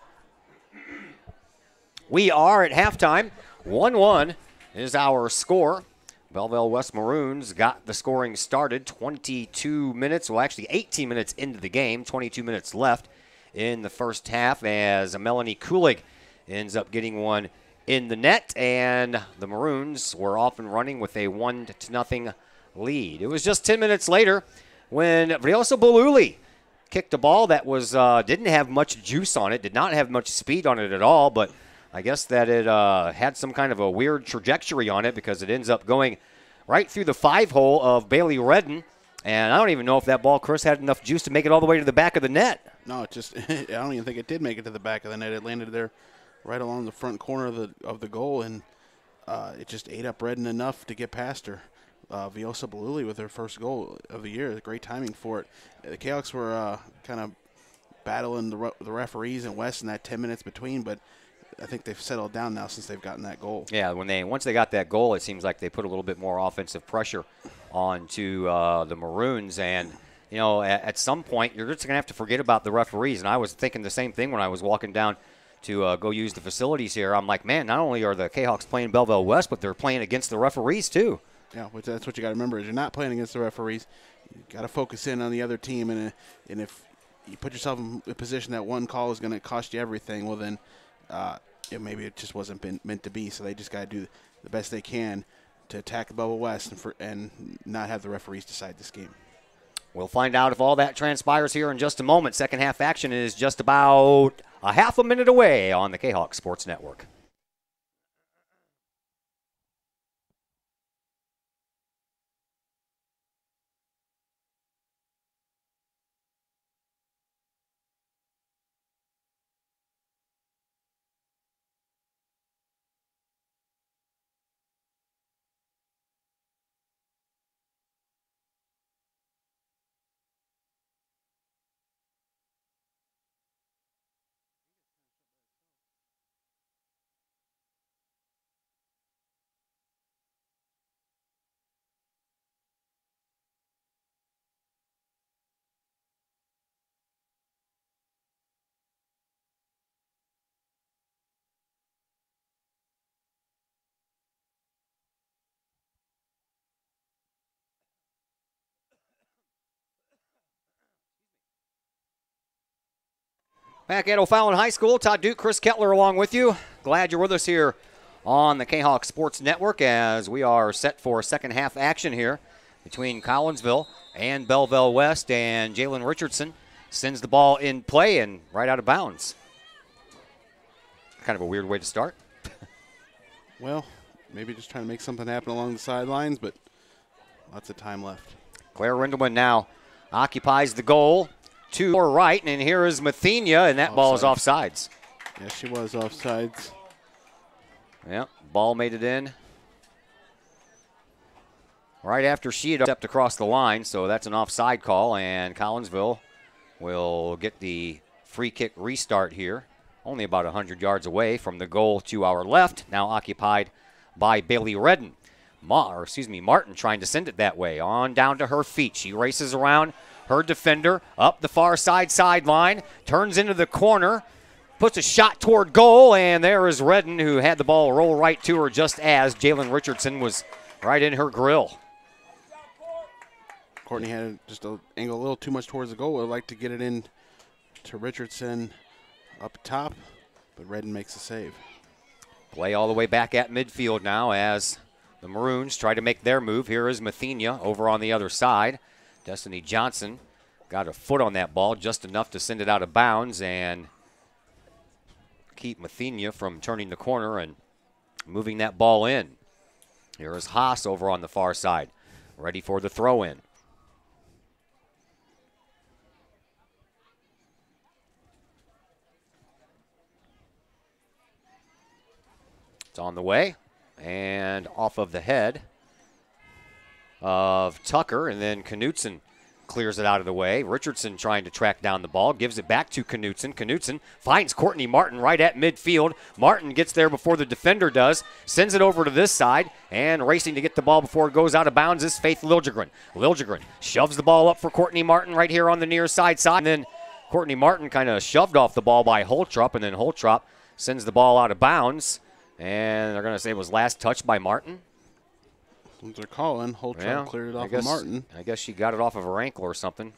We are at halftime. 1-1 is our score. Belleville West Maroons got the scoring started 22 minutes, well actually 18 minutes into the game, 22 minutes left in the first half as Melanie Kulig ends up getting one in the net, and the Maroons were off and running with a 1-0 lead. It was just 10 minutes later when Vriosa Bululi kicked a ball that was didn't have much juice on it, did not have much speed on it at all, but I guess that it had some kind of a weird trajectory on it because it ends up going right through the 5-hole of Bailey Redden. And I don't even know if that ball, Chris, had enough juice to make it all the way to the back of the net. No, it just I don't even think it did make it to the back of the net. It landed there right along the front corner of the goal, and it just ate up Redden enough to get past her. Viosa Baluli with her first goal of the year. Great timing for it. The Kahoks were kind of battling the referees and West in that 10 minutes between, but I think they've settled down now since they've gotten that goal. Yeah, once they got that goal, it seems like they put a little bit more offensive pressure onto the Maroons. And, you know, at some point, you're just going to have to forget about the referees. And I was thinking the same thing when I was walking down to go use the facilities here. I'm like, man, not only are the Kahoks playing Belleville West, but they're playing against the referees too. Yeah, that's what you got to remember is you're not playing against the referees. You got to focus in on the other team. And if you put yourself in a position that one call is going to cost you everything, well then maybe it just wasn't meant to be. So they just got to do the best they can to attack Belleville West and not have the referees decide this game. We'll find out if all that transpires here in just a moment. Second half action is just about a half a minute away on the Kahok Sports Network. Back at O'Fallon High School, Todd Duke, Chris Kettler along with you. Glad you're with us here on the Kahok Sports Network as we are set for second half action here between Collinsville and Belleville West, and Jalen Richardson sends the ball in play and right out of bounds. Kind of a weird way to start. Well, maybe just trying to make something happen along the sidelines, but lots of time left. Claire Rindelman now occupies the goal to her right, and here is Mathenia, and that offsides. Ball is offsides. Yeah, she was offsides. Yeah, ball made it in right after she had stepped across the line, so that's an offside call, and Collinsville will get the free kick restart here, only about 100 yards away from the goal to our left, now occupied by Bailey Redden. Martin trying to send it that way, on down to her feet. She races around her defender up the far sideline, turns into the corner, puts a shot toward goal, and there is Redden, who had the ball roll right to her just as Jalen Richardson was right in her grill. Courtney had just an angle a little too much towards the goal. Would like to get it in to Richardson up top, but Redden makes a save. Play all the way back at midfield now as the Maroons try to make their move. Here is Mathenia over on the other side. Destiny Johnson got a foot on that ball, just enough to send it out of bounds and keep Mathenia from turning the corner and moving that ball in. Here is Haas over on the far side, ready for the throw-in. It's on the way and off of the head of Tucker, and then Knutson clears it out of the way. Richardson trying to track down the ball, gives it back to Knutson. Knutson finds Courtney Martin right at midfield. Martin gets there before the defender does, sends it over to this side, and racing to get the ball before it goes out of bounds is Faith Liljegren. Liljegren shoves the ball up for Courtney Martin right here on the near side. And then Courtney Martin kind of shoved off the ball by Holtrop, and then Holtrop sends the ball out of bounds. And they're going to say it was last touched by Martin. They're calling. Holtrop cleared it off of Martin. I guess she got it off of her ankle or something.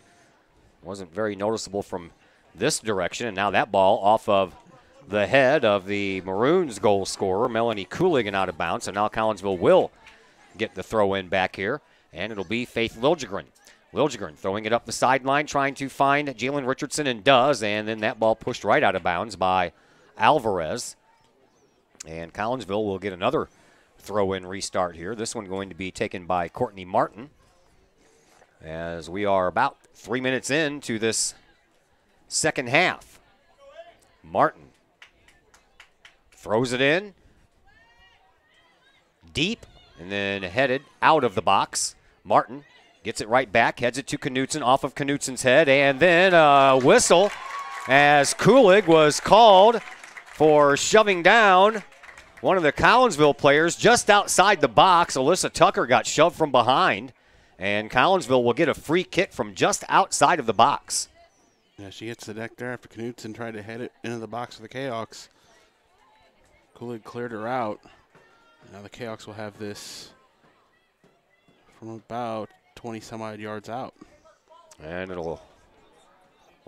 Wasn't very noticeable from this direction. And now that ball off of the head of the Maroons goal scorer, Melanie Cooligan, out of bounds. So now Collinsville will get the throw in back here. And it'll be Faith Liljegren. Liljegren throwing it up the sideline, trying to find Jalen Richardson, and does. And then that ball pushed right out of bounds by Alvarez. And Collinsville will get another throw-in restart here. This one going to be taken by Courtney Martin, as we are about 3 minutes into this second half. Martin throws it in deep and then headed out of the box. Martin gets it right back, heads it to Knutson, off of Knutson's head, and then a whistle as Kulig was called for shoving down one of the Collinsville players just outside the box. Alyssa Tucker got shoved from behind, and Collinsville will get a free kick from just outside of the box. Yeah, she hits the deck there after Knutson tried to head it into the box of the Kahoks. Coolidge cleared her out. Now the Kahoks will have this from about 20-some-odd yards out. And it'll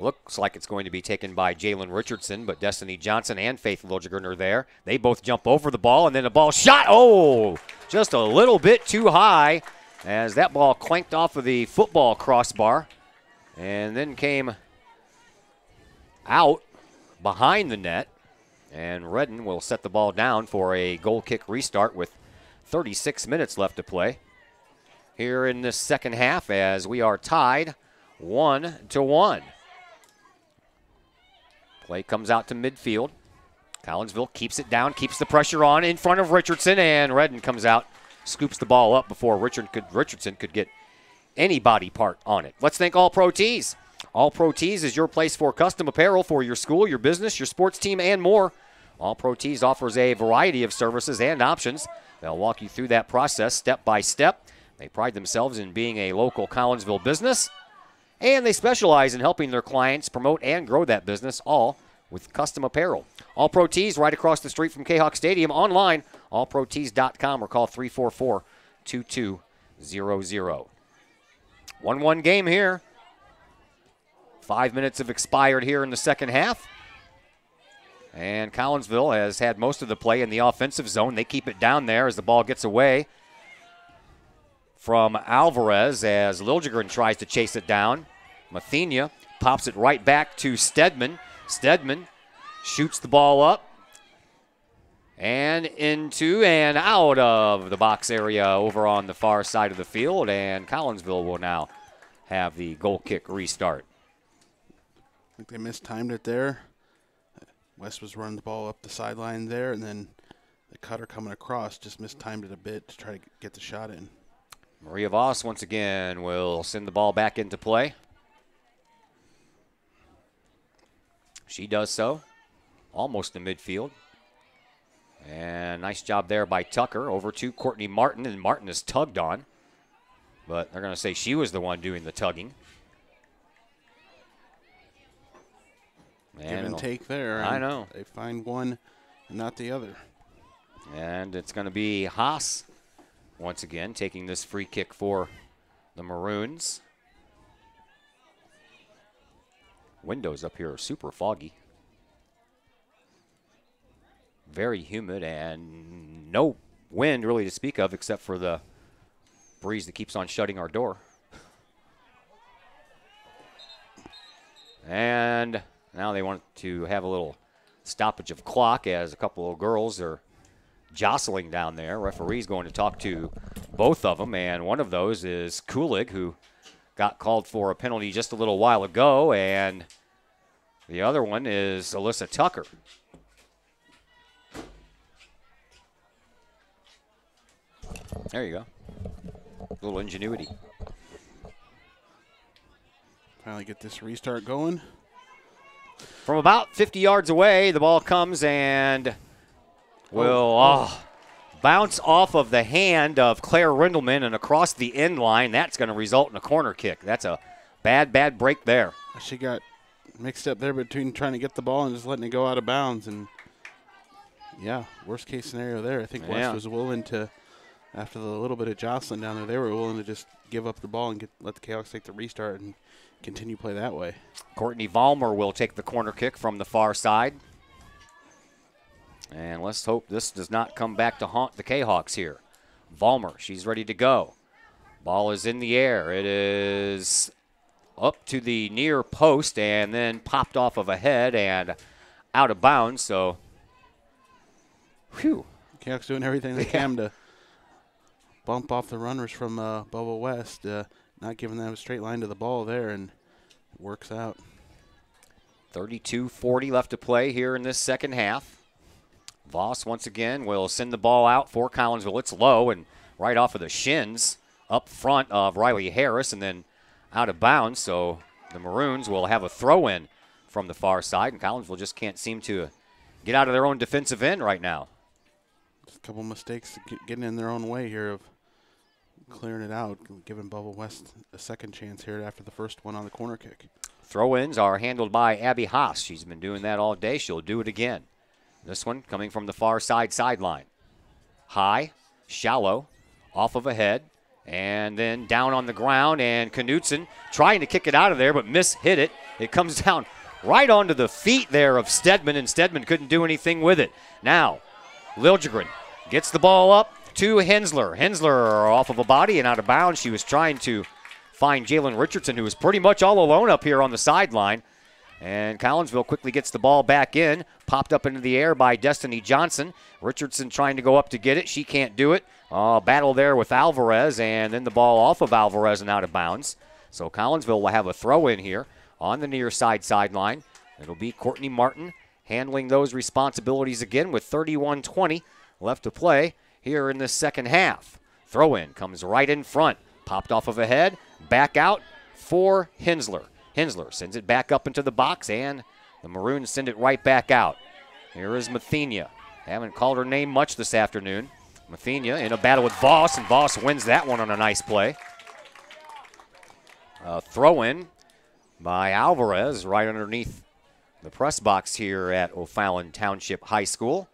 looks like it's going to be taken by Jalen Richardson, but Destiny Johnson and Faith Liljegren are there. They both jump over the ball, and then the ball shot. Oh, just a little bit too high as that ball clanked off of the football crossbar and then came out behind the net. And Redden will set the ball down for a goal kick restart with 36 minutes left to play here in this second half, as we are tied 1-1. Play comes out to midfield. Collinsville keeps it down, keeps the pressure on in front of Richardson, and Redden comes out, scoops the ball up before Richardson could get any body part on it. Let's thank All Pro Tees. All Pro Tees is your place for custom apparel for your school, your business, your sports team, and more. All Pro Tees offers a variety of services and options. They'll walk you through that process step by step. They pride themselves in being a local Collinsville business, and they specialize in helping their clients promote and grow that business, all with custom apparel. All Pro Tees right across the street from Kahok Stadium. Online, allprotees.com, or call 344-2200. 1-1 game here. 5 minutes have expired here in the second half. And Collinsville has had most of the play in the offensive zone. They keep it down there as the ball gets away from Alvarez as Liljegren tries to chase it down. Mathenia pops it right back to Stedman. Stedman shoots the ball up and into and out of the box area over on the far side of the field, and Collinsville will now have the goal kick restart. I think they mistimed it there. West was running the ball up the sideline there, and then the cutter coming across just mistimed it a bit to try to get the shot in. Maria Voss once again will send the ball back into play. She does so, almost to midfield. And nice job there by Tucker over to Courtney Martin, and Martin is tugged on. But they're going to say she was the one doing the tugging. Give and take there. I know. They find one and not the other. And it's going to be Haas once again taking this free kick for the Maroons. Windows up here are super foggy. Very humid and no wind really to speak of except for the breeze that keeps on shutting our door. And now they want to have a little stoppage of clock as a couple of girls are jostling down there. Referee's going to talk to both of them, and one of those is Kulig, who got called for a penalty just a little while ago, and the other one is Alyssa Tucker. There you go. A little ingenuity. Finally get this restart going. From about 50 yards away, the ball comes and will bounce off of the hand of Claire Rindelman and across the end line. That's going to result in a corner kick. That's a bad break there. She got mixed up there between trying to get the ball and just letting it go out of bounds. And, yeah, worst case scenario there. I think West was willing to, after the little bit of jostling down there, they were willing to just give up the ball and let the Kahoks take the restart and continue play that way. Courtney Vollmer will take the corner kick from the far side. And let's hope this does not come back to haunt the Kahawks here. Vollmer, she's ready to go. Ball is in the air. It is up to the near post and then popped off of a head and out of bounds. So, whew. Kahawks doing everything they can to bump off the runners from Belleville West, not giving them a straight line to the ball there, and it works out. 32:40 left to play here in this second half. Voss once again will send the ball out for Collinsville. It's low and right off of the shins up front of Riley Harris and then out of bounds. So the Maroons will have a throw-in from the far side, and Collinsville just can't seem to get out of their own defensive end right now. Just a couple mistakes getting in their own way here of clearing it out, giving Belleville West a second chance here after the first one on the corner kick. Throw-ins are handled by Abby Haas. She's been doing that all day. She'll do it again. This one coming from the far side sideline. High, shallow, off of a head, and then down on the ground, and Knutson trying to kick it out of there, but hit it. It comes down right onto the feet there of Stedman, and Stedman couldn't do anything with it. Now, Liljegren gets the ball up to Hensler. Hensler off of a body and out of bounds. She was trying to find Jalen Richardson, who was pretty much all alone up here on the sideline. And Collinsville quickly gets the ball back in. Popped up into the air by Destiny Johnson. Richardson trying to go up to get it. She can't do it. Battle there with Alvarez, and then the ball off of Alvarez and out of bounds. So Collinsville will have a throw in here on the near side sideline. It'll be Courtney Martin handling those responsibilities again with 31:20 left to play here in the second half. Throw in comes right in front. Popped off of a head. Back out for Hensler. Hensler sends it back up into the box, and the Maroons send it right back out. Here is Mathenia. Haven't called her name much this afternoon. Mathenia in a battle with Voss, and Voss wins that one on a nice play. Throw-in by Alvarez right underneath the press box here at O'Fallon Township High School.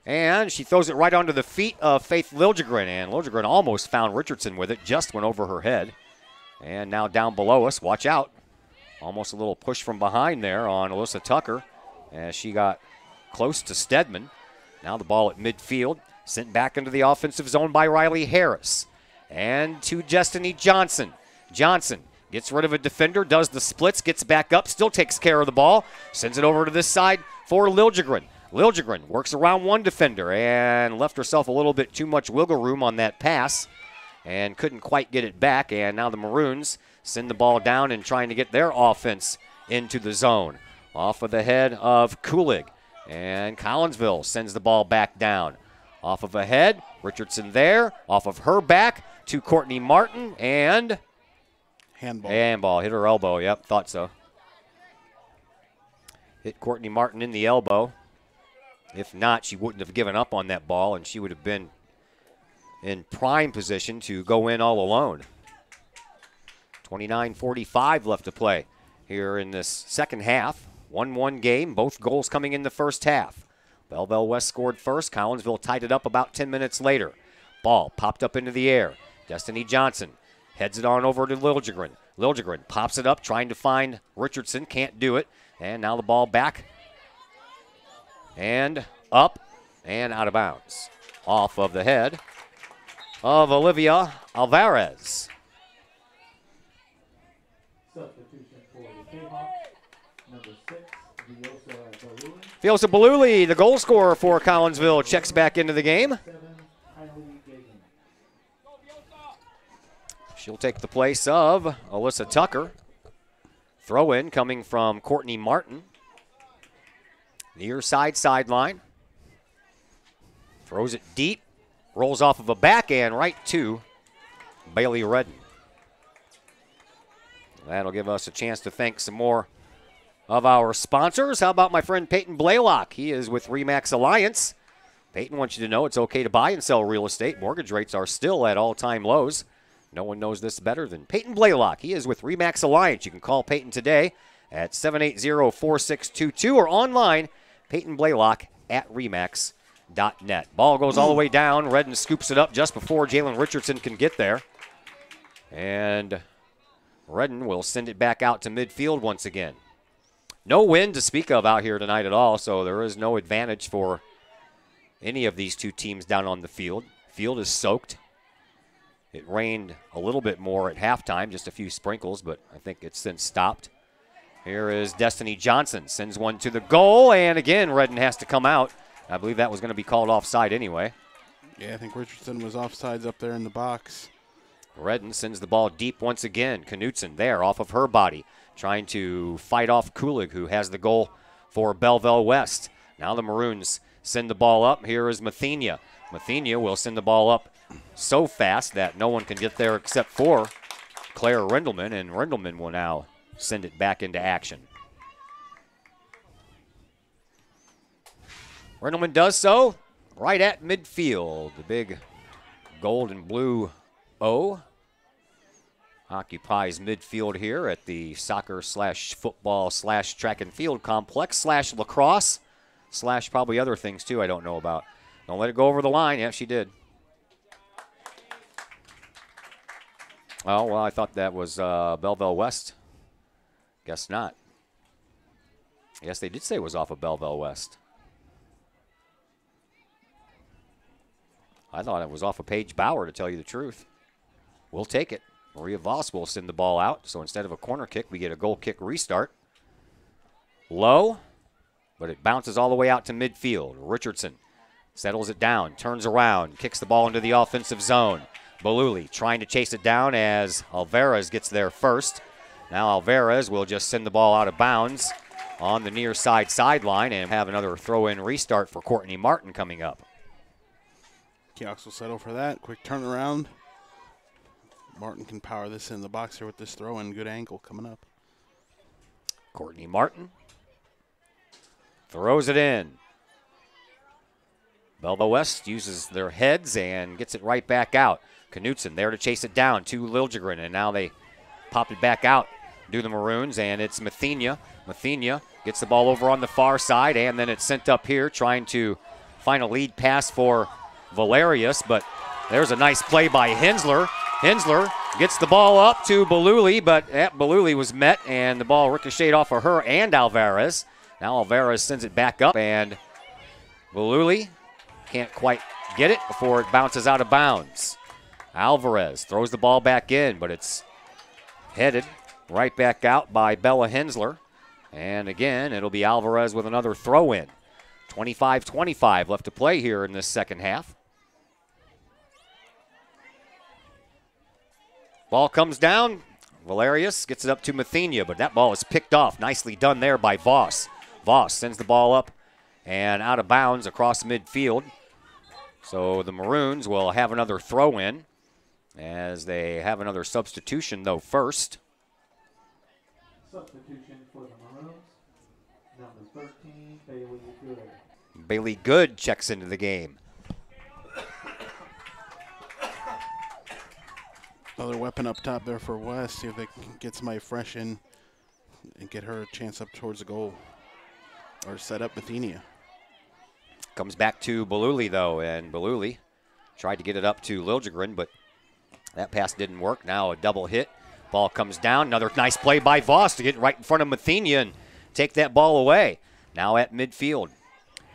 And she throws it right onto the feet of Faith Liljegren, and Liljegren almost found Richardson with it, just went over her head. And now down below us, watch out. Almost a little push from behind there on Alyssa Tucker as she got close to Stedman. Now the ball at midfield, sent back into the offensive zone by Riley Harris. And to Destiny Johnson. Johnson gets rid of a defender, does the splits, gets back up, still takes care of the ball, sends it over to this side for Liljegren. Liljegren works around one defender and left herself a little bit too much wiggle room on that pass and couldn't quite get it back. And now the Maroons send the ball down and trying to get their offense into the zone. Off of the head of Kulig. And Collinsville sends the ball back down. Off of a head, Richardson there. Off of her back to Courtney Martin, and handball. Hit her elbow, yep, thought so. Hit Courtney Martin in the elbow. If not, she wouldn't have given up on that ball, and she would have been in prime position to go in all alone. 29:45 left to play here in this second half. 1-1 game, both goals coming in the first half. Belleville West scored first. Collinsville tied it up about 10 minutes later. Ball popped up into the air. Destiny Johnson heads it on over to Liljegren. Liljegren pops it up, trying to find Richardson. Can't do it. And now the ball back and up and out of bounds. Off of the head of Olivia Alvarez. Substitution for the Kahok, number 6, Fiosa Baluli, the goal scorer for Collinsville, checks back into the game. She'll take the place of Alyssa Tucker. Throw in coming from Courtney Martin. Near side sideline. Throws it deep. Rolls off of a backhand right to Bailey Redden. That'll give us a chance to thank some more of our sponsors. How about my friend Peyton Blaylock? He is with RE/MAX Alliance. Peyton wants you to know it's okay to buy and sell real estate. Mortgage rates are still at all-time lows. No one knows this better than Peyton Blaylock. He is with RE/MAX Alliance. You can call Peyton today at 780-4622 or online, PeytonBlaylock@remax.net. Ball goes all the way down. Redden scoops it up just before Jalen Richardson can get there. And Redden will send it back out to midfield once again. No wind to speak of out here tonight at all, so there is no advantage for any of these two teams down on the field. Field is soaked. It rained a little bit more at halftime, just a few sprinkles, but I think it's since stopped. Here is Destiny Johnson, sends one to the goal, and again, Redden has to come out. I believe that was going to be called offside anyway. Yeah, I think Richardson was offsides up there in the box. Redden sends the ball deep once again. Knutson there off of her body, trying to fight off Kulig, who has the goal for Belleville West. Now the Maroons send the ball up. Here is Mathenia. Mathenia will send the ball up so fast that no one can get there except for Claire Rendelman, and Rendelman will now send it back into action. Rendelman does so right at midfield. The big gold and blue O occupies midfield here at the soccer/football/track and field complex/lacrosse/ probably other things too I don't know about. Don't let it go over the line. Yeah, she did. Oh, well, I thought that was Belleville West. Guess not. Yes, they did say it was off of Belleville West. I thought it was off of Paige Bauer, to tell you the truth. We'll take it. Maria Voss will send the ball out. So instead of a corner kick, we get a goal kick restart. Low, but it bounces all the way out to midfield. Richardson settles it down, turns around, kicks the ball into the offensive zone. Baluli trying to chase it down as Alvarez gets there first. Now Alvarez will just send the ball out of bounds on the near side sideline and have another throw-in restart for Courtney Martin coming up. Kahoks will settle for that. Quick turnaround. Martin can power this in the box here with this throw-in. Good angle coming up. Courtney Martin throws it in. Belleville West uses their heads and gets it right back out. Knutson there to chase it down to Liljegren, and now they pop it back out, do the Maroons, and it's Mathenia. Mathenia gets the ball over on the far side, and then it's sent up here trying to find a lead pass for Valerius, but there's a nice play by Hensler. Hensler gets the ball up to Baluli, but Baluli was met, and the ball ricocheted off of her and Alvarez. Now Alvarez sends it back up, and Baluli can't quite get it before it bounces out of bounds. Alvarez throws the ball back in, but it's headed right back out by Bella Hensler. And again, it'll be Alvarez with another throw-in. 25-25 left to play here in this second half. Ball comes down. Valerius gets it up to Mathenia, but that ball is picked off. Nicely done there by Voss. Voss sends the ball up and out of bounds across midfield. So the Maroons will have another throw-in as they have another substitution, though, first. Substitution for the Maroons, number 13, Bailey Good. Bailey Good checks into the game. Another weapon up top there for West. See if they can get somebody fresh in and get her a chance up towards the goal. Or set up Mathenia. Comes back to Baluli, though, and Baluli tried to get it up to Liljegren, but that pass didn't work. Now a double hit. Ball comes down. Another nice play by Voss to get right in front of Mathenia and take that ball away. Now at midfield,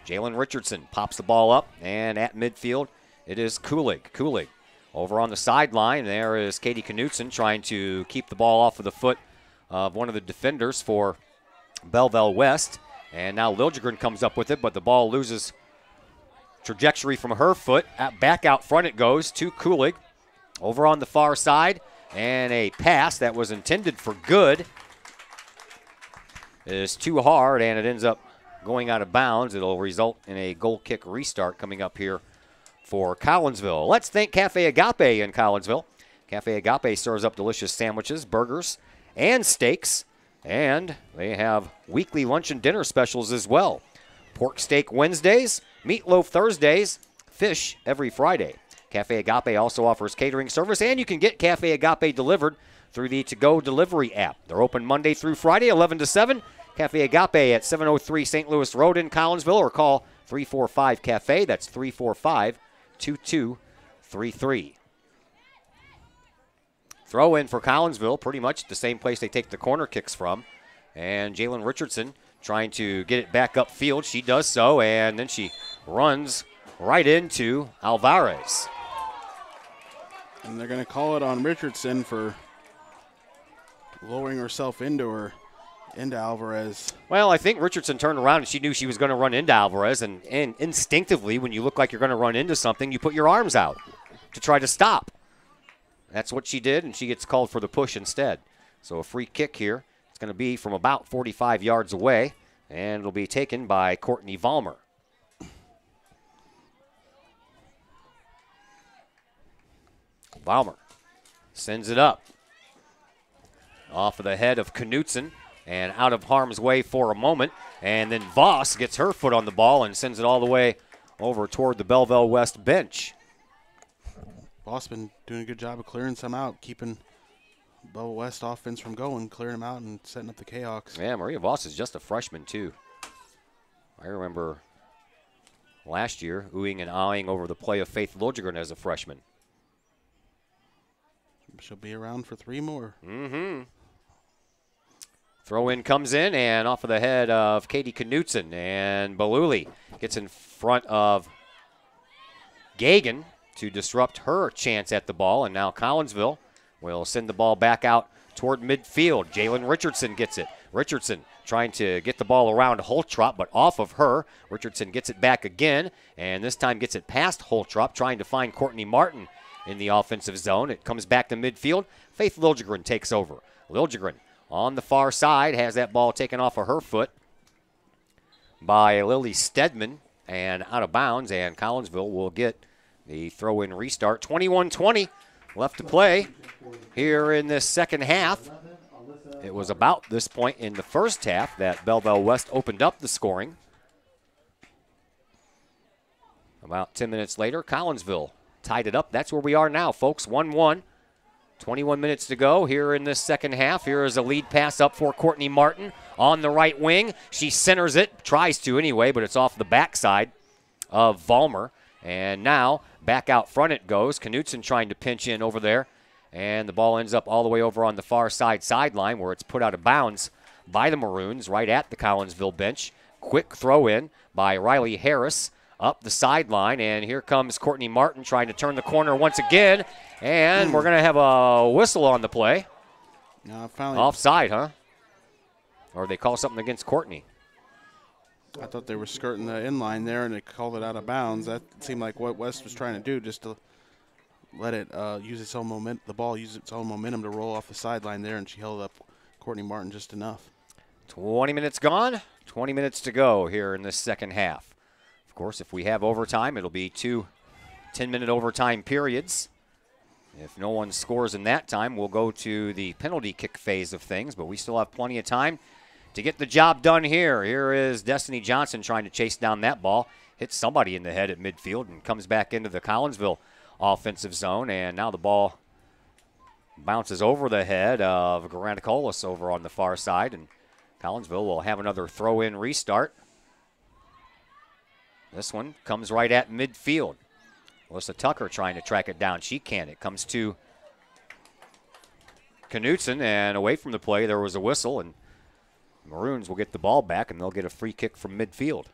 Jalen Richardson pops the ball up, and at midfield it is Kulig. Kulig over on the sideline. There is Katie Knutson trying to keep the ball off of the foot of one of the defenders for Belleville West. And now Liljegren comes up with it, but the ball loses trajectory from her foot. Back out front it goes to Kulig. Over on the far side, and a pass that was intended for Good is too hard, and it ends up going out of bounds. It'll result in a goal kick restart coming up here for Collinsville. Let's thank Cafe Agape in Collinsville. Cafe Agape serves up delicious sandwiches, burgers, and steaks. And they have weekly lunch and dinner specials as well. Pork steak Wednesdays, meatloaf Thursdays, fish every Friday. Cafe Agape also offers catering service, and you can get Cafe Agape delivered through the To-Go delivery app. They're open Monday through Friday, 11 to 7. Cafe Agape at 703 St. Louis Road in Collinsville, or call 345-CAFE. That's 345-2233. Throw in for Collinsville, pretty much the same place they take the corner kicks from. And Jalen Richardson trying to get it back upfield. She does so, and then she runs right into Alvarez. And they're going to call it on Richardson for lowering herself into Alvarez. Well, I think Richardson turned around and she knew she was going to run into Alvarez, and instinctively, when you look like you're going to run into something, you put your arms out to try to stop. That's what she did, and she gets called for the push instead. So a free kick here. It's going to be from about 45 yards away, and it'll be taken by Courtney Vollmer. Vollmer sends it up. Off of the head of Knutson and out of harm's way for a moment. And then Voss gets her foot on the ball and sends it all the way over toward the Belleville West bench. Voss been doing a good job of clearing some out, keeping Belleville West offense from going, clearing them out and setting up the Kahawks. Yeah, Maria Voss is just a freshman too. I remember last year oohing and ahhing over the play of Faith Liljegren as a freshman. She'll be around for 3 more. Mm-hmm. Throw in comes in, and off of the head of Katie Knutson, and Baluli gets in front of Gagan to disrupt her chance at the ball, and now Collinsville will send the ball back out toward midfield. Jalen Richardson gets it. Richardson trying to get the ball around Holtrop, but off of her. Richardson gets it back again, and this time gets it past Holtrop, trying to find Courtney Martin in the offensive zone. It comes back to midfield. Faith Liljegren takes over. Liljegren on the far side has that ball taken off of her foot by Lily Stedman and out of bounds, and Collinsville will get the throw-in restart. 21-20 left to play here in this second half. It was about this point in the first half that Belleville West opened up the scoring. About 10 minutes later, Collinsville tied it up. That's where we are now, folks. 1-1. 21 minutes to go here in this second half. Here is a lead pass up for Courtney Martin on the right wing. She centers it, tries to anyway, but it's off the backside of Vollmer. And now back out front it goes. Knutson trying to pinch in over there. And the ball ends up all the way over on the far side sideline where it's put out of bounds by the Maroons right at the Collinsville bench. Quick throw in by Riley Harris up the sideline, and here comes Courtney Martin trying to turn the corner once again, and we're going to have a whistle on the play. Finally, offside, huh? Or they call something against Courtney. I thought they were skirting the inline there, and they called it out of bounds. That seemed like what West was trying to do, just to let it use its own momentum. The ball use its own momentum to roll off the sideline there, and she held up Courtney Martin just enough. 20 minutes gone, 20 minutes to go here in this second half. Of course, if we have overtime, it'll be 2 10-minute overtime periods. If no one scores in that time, we'll go to the penalty kick phase of things, but we still have plenty of time to get the job done here. Here is Destiny Johnson trying to chase down that ball. Hits somebody in the head at midfield and comes back into the Collinsville offensive zone, and now the ball bounces over the head of Granacolis over on the far side, and Collinsville will have another throw-in restart. This one comes right at midfield. Alyssa Tucker trying to track it down. She can't. It comes to Knutson, and away from the play there was a whistle, and Maroons will get the ball back, and they'll get a free kick from midfield.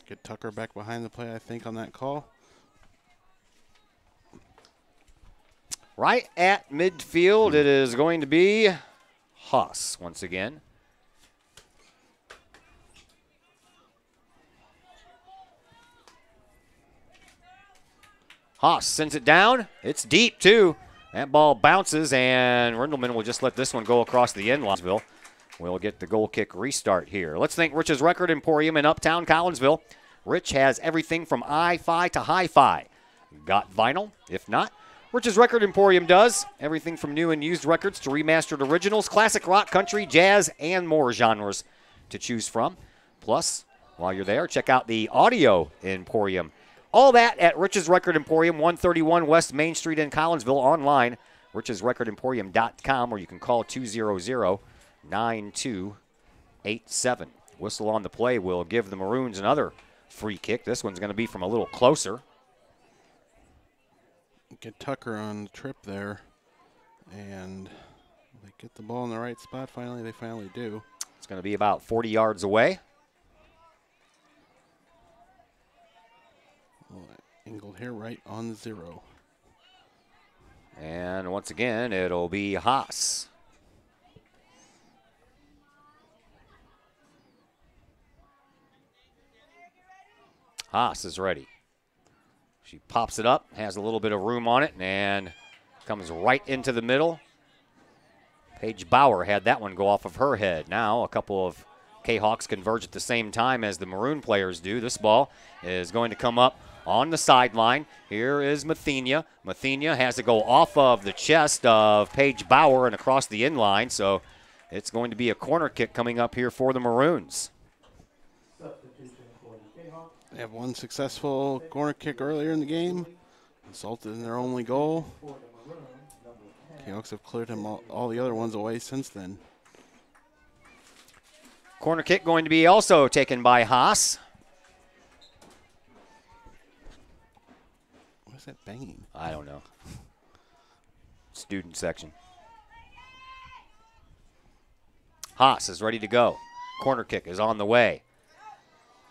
Get Tucker back behind the play, I think, on that call. Right at midfield, it is going to be Haas once again. Haas sends it down. It's deep, too. That ball bounces, and Rindleman will just let this one go across the end. Collinsville will get the goal kick restart here. Let's thank Rich's Record Emporium in Uptown Collinsville. Rich has everything from hi-fi to hi-fi. Got vinyl? If not, Rich's Record Emporium does everything from new and used records to remastered originals, classic rock, country, jazz, and more genres to choose from. Plus, while you're there, check out the Audio Emporium. All that at Rich's Record Emporium, 131 West Main Street in Collinsville. Online, richesrecordemporium.com, or you can call 200-9287. Whistle on the play will give the Maroons another free kick. This one's going to be from a little closer. Get Tucker on the trip there, and they get the ball in the right spot. Finally, they finally do. It's going to be about 40 yards away. Angled here right on the 0. And once again, it'll be Haas. Haas is ready. She pops it up, has a little bit of room on it, and comes right into the middle. Paige Bauer had that one go off of her head. Now a couple of Kahawks converge at the same time as the Maroon players do. This ball is going to come up on the sideline. Here is Mathenia. Mathenia has to go off of the chest of Paige Bauer and across the inline, so it's going to be a corner kick coming up here for the Maroons. They have one successful corner kick earlier in the game. Resulted in their only goal. Kahoks have cleared him all the other ones away since then. Corner kick going to be also taken by Haas. What is that banging? I don't know. Student section. Haas is ready to go. Corner kick is on the way.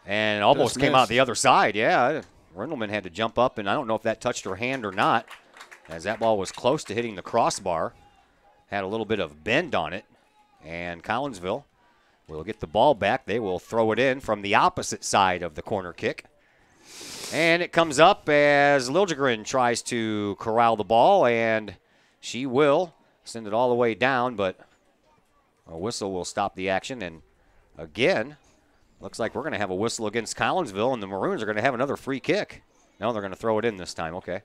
And almost came out the other side. Yeah, Rindelman had to jump up, and I don't know if that touched her hand or not, as that ball was close to hitting the crossbar. Had a little bit of bend on it. And Collinsville will get the ball back. They will throw it in from the opposite side of the corner kick. And it comes up as Liljegren tries to corral the ball, and she will send it all the way down, but a whistle will stop the action. And again, looks like we're going to have a whistle against Collinsville, and the Maroons are going to have another free kick. No, they're going to throw it in this time. Okay.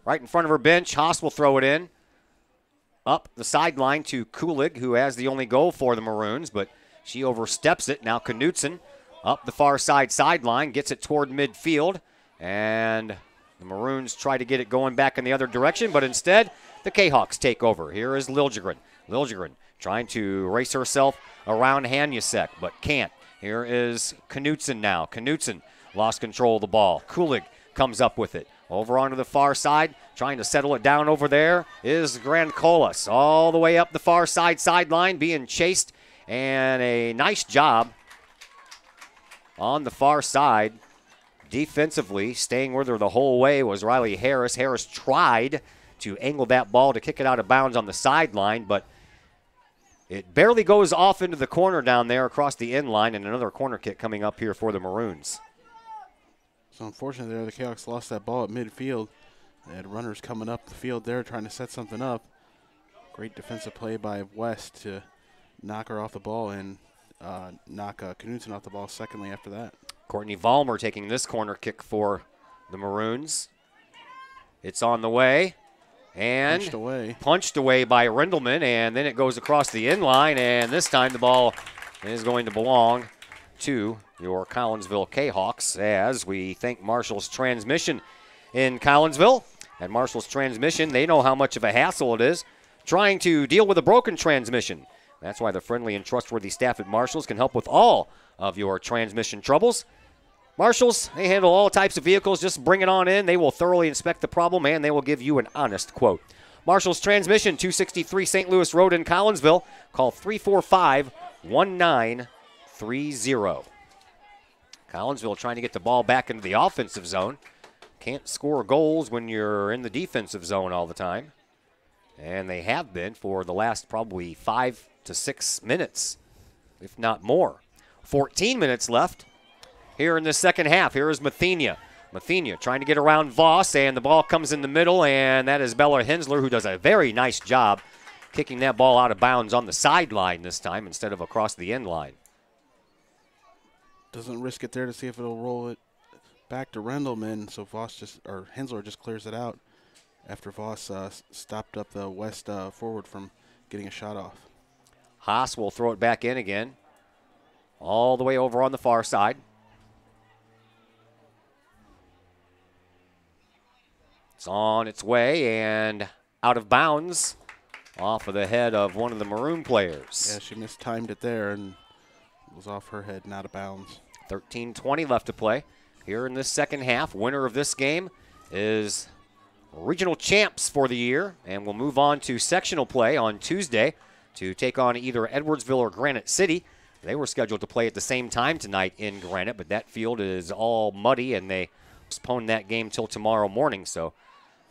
Right in front of her bench, Haas will throw it in. Up the sideline to Kulig, who has the only goal for the Maroons, but she oversteps it. Now Knutson up the far sideline, gets it toward midfield, and the Maroons try to get it going back in the other direction, but instead the Kahawks take over. Here is Liljegren. Liljegren trying to race herself around Hanusek, but can't. Here is Knutson now. Knutson lost control of the ball. Kulig comes up with it. Over onto the far side, trying to settle it down over there is Grandcolas. All the way up the far sideline, being chased, and a nice job on the far side. Defensively, staying with her the whole way was Riley Harris. Harris tried to angle that ball to kick it out of bounds on the sideline, but it barely goes off into the corner down there across the end line, and another corner kick coming up here for the Maroons. So unfortunately there, the Kahoks lost that ball at midfield. They had runners coming up the field there trying to set something up. Great defensive play by West to knock her off the ball and knock Knutson off the ball secondly after that. Courtney Vollmer taking this corner kick for the Maroons. It's on the way. And punched away by Rindelman, and then it goes across the end line, and this time the ball is going to belong to your Collinsville Kahawks, as we thank Marshall's Transmission in Collinsville. At Marshall's Transmission, they know how much of a hassle it is trying to deal with a broken transmission. That's why the friendly and trustworthy staff at Marshall's can help with all of your transmission troubles. Marshall's, they handle all types of vehicles. Just bring it on in. They will thoroughly inspect the problem, and they will give you an honest quote. Marshall's Transmission, 263 St. Louis Road in Collinsville. Call 345-1930. Collinsville trying to get the ball back into the offensive zone. Can't score goals when you're in the defensive zone all the time. And they have been for the last probably 5 to 6 minutes, if not more. 14 minutes left here in the second half. Here is Mathenia. Mathenia trying to get around Voss, and the ball comes in the middle, and that is Bella Hensler, who does a very nice job kicking that ball out of bounds on the sideline this time instead of across the end line. Doesn't risk it there to see if it'll roll it back to Rendelman, so Hensler just clears it out after Voss stopped up the West forward from getting a shot off. Haas will throw it back in again, all the way over on the far side. It's on its way and out of bounds off of the head of one of the Maroon players. Yeah, she mistimed it there and was off her head and out of bounds. 13:20 left to play here in this second half. Winner of this game is regional champs for the year, and we'll move on to sectional play on Tuesday to take on either Edwardsville or Granite City. They were scheduled to play at the same time tonight in Granite, but that field is all muddy, and they postponed that game till tomorrow morning, so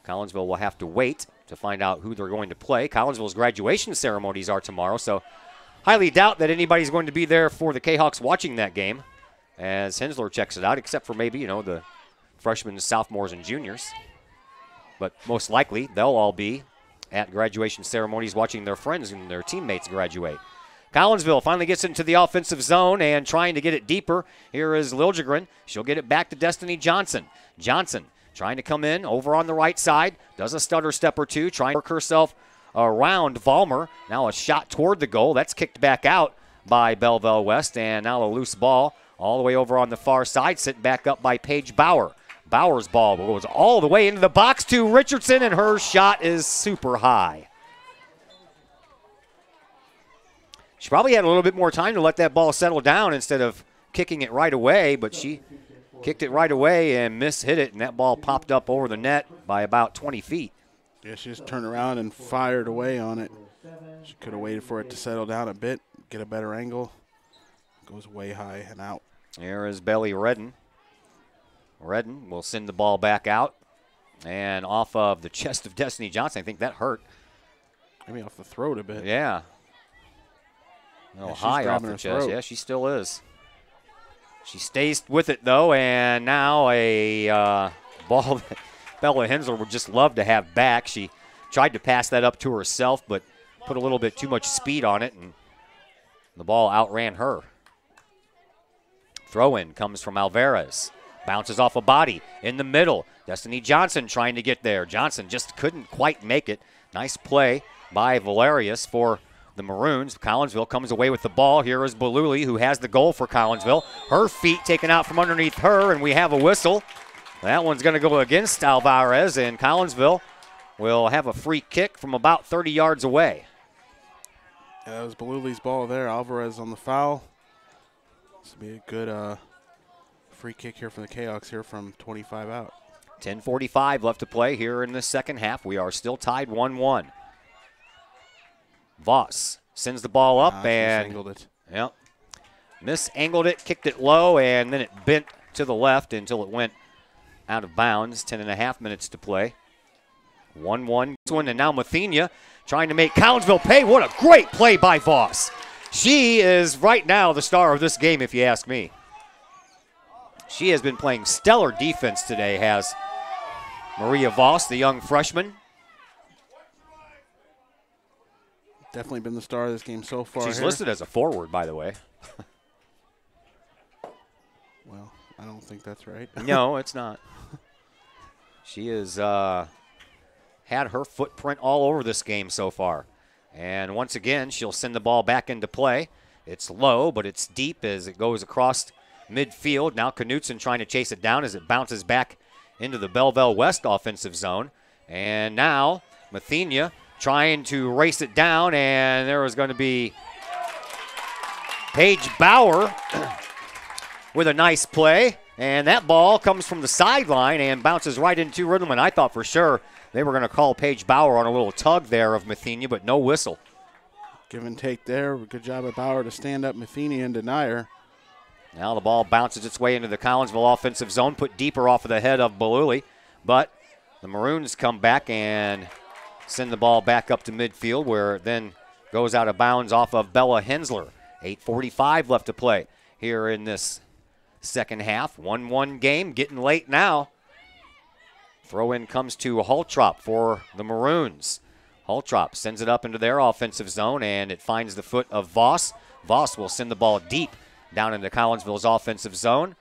Collinsville will have to wait to find out who they're going to play. Collinsville's graduation ceremonies are tomorrow, so highly doubt that anybody's going to be there for the Kahawks watching that game as Hensler checks it out, except for maybe, the freshmen, sophomores, and juniors. But most likely, they'll all be at graduation ceremonies watching their friends and their teammates graduate. Collinsville finally gets into the offensive zone and trying to get it deeper. Here is Liljegren. She'll get it back to Destiny Johnson. Johnson trying to come in over on the right side. Does a stutter step or two, trying to work herself around Vollmer. Now a shot toward the goal. That's kicked back out by Belleville West, and now a loose ball all the way over on the far side, sent back up by Paige Bauer. Bauer's ball goes all the way into the box to Richardson, and her shot is super high. She probably had a little bit more time to let that ball settle down instead of kicking it right away, but she kicked it right away and hit it, and that ball popped up over the net by about 20 feet. Yeah, she just turned around and fired away on it. She could have waited for it to settle down a bit, get a better angle. Goes way high and out. There is Belly Redden. Redden will send the ball back out and off of the chest of Destiny Johnson. I think that hurt. Maybe off the throat a bit. Yeah. A little high off the chest. Throat. Yeah, she still is. She stays with it, though, and now a ball that Bella Hensler would just love to have back. She tried to pass that up to herself, but put a little bit too much speed on it, and the ball outran her. Throw-in comes from Alvarez. Bounces off a body in the middle. Destiny Johnson trying to get there. Johnson just couldn't quite make it. Nice play by Valerius for the Maroons. Collinsville comes away with the ball. Here is Baluli, who has the goal for Collinsville. Her feet taken out from underneath her, and we have a whistle. That one's going to go against Alvarez, and Collinsville will have a free kick from about 30 yards away. Yeah, that was Baluli's ball there. Alvarez on the foul. This will be a good free kick here from the Kahoks here from 25 out. 10:45 left to play here in the second half. We are still tied 1-1. Voss sends the ball up and misangled it. Yep, misangled it, kicked it low, and then it bent to the left until it went out of bounds. 10.5 minutes to play. 1-1. And now Mathenia trying to make Collinsville pay. What a great play by Voss. She is right now the star of this game, if you ask me. She has been playing stellar defense today, has Maria Voss, the young freshman. Definitely been the star of this game so far. She's listed as a forward, by the way. Well, I don't think that's right. No, it's not. She has had her footprint all over this game so far. And once again, she'll send the ball back into play. It's low, but it's deep as it goes across midfield. Now Knutson trying to chase it down as it bounces back into the Belleville West offensive zone. And now Mathenia trying to race it down, and there was going to be Paige Bauer with a nice play. And that ball comes from the sideline and bounces right into Riddleman. I thought for sure they were going to call Paige Bauer on a little tug there of Mathenia, but no whistle. Give and take there. Good job of Bauer to stand up Mathenia and deny her. Now the ball bounces its way into the Collinsville offensive zone, put deeper off of the head of Baluli. But the Maroons come back and send the ball back up to midfield, where it then goes out of bounds off of Bella Hensler. 8:45 left to play here in this second half. 1-1 game, getting late now. Throw-in comes to Holtrop for the Maroons. Holtrop sends it up into their offensive zone, and it finds the foot of Voss. Voss will send the ball deep down into Collinsville's offensive zone.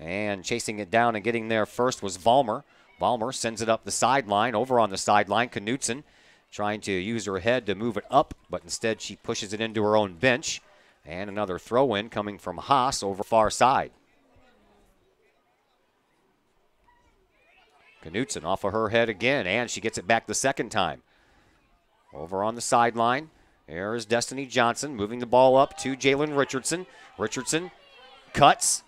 And chasing it down and getting there first was Vollmer. Vollmer sends it up the sideline. Over on the sideline, Knutson trying to use her head to move it up, but instead she pushes it into her own bench. And another throw-in coming from Haas over far side. Knutson off of her head again, and she gets it back the second time. Over on the sideline, there is Destiny Johnson moving the ball up to Jalen Richardson. Richardson cuts,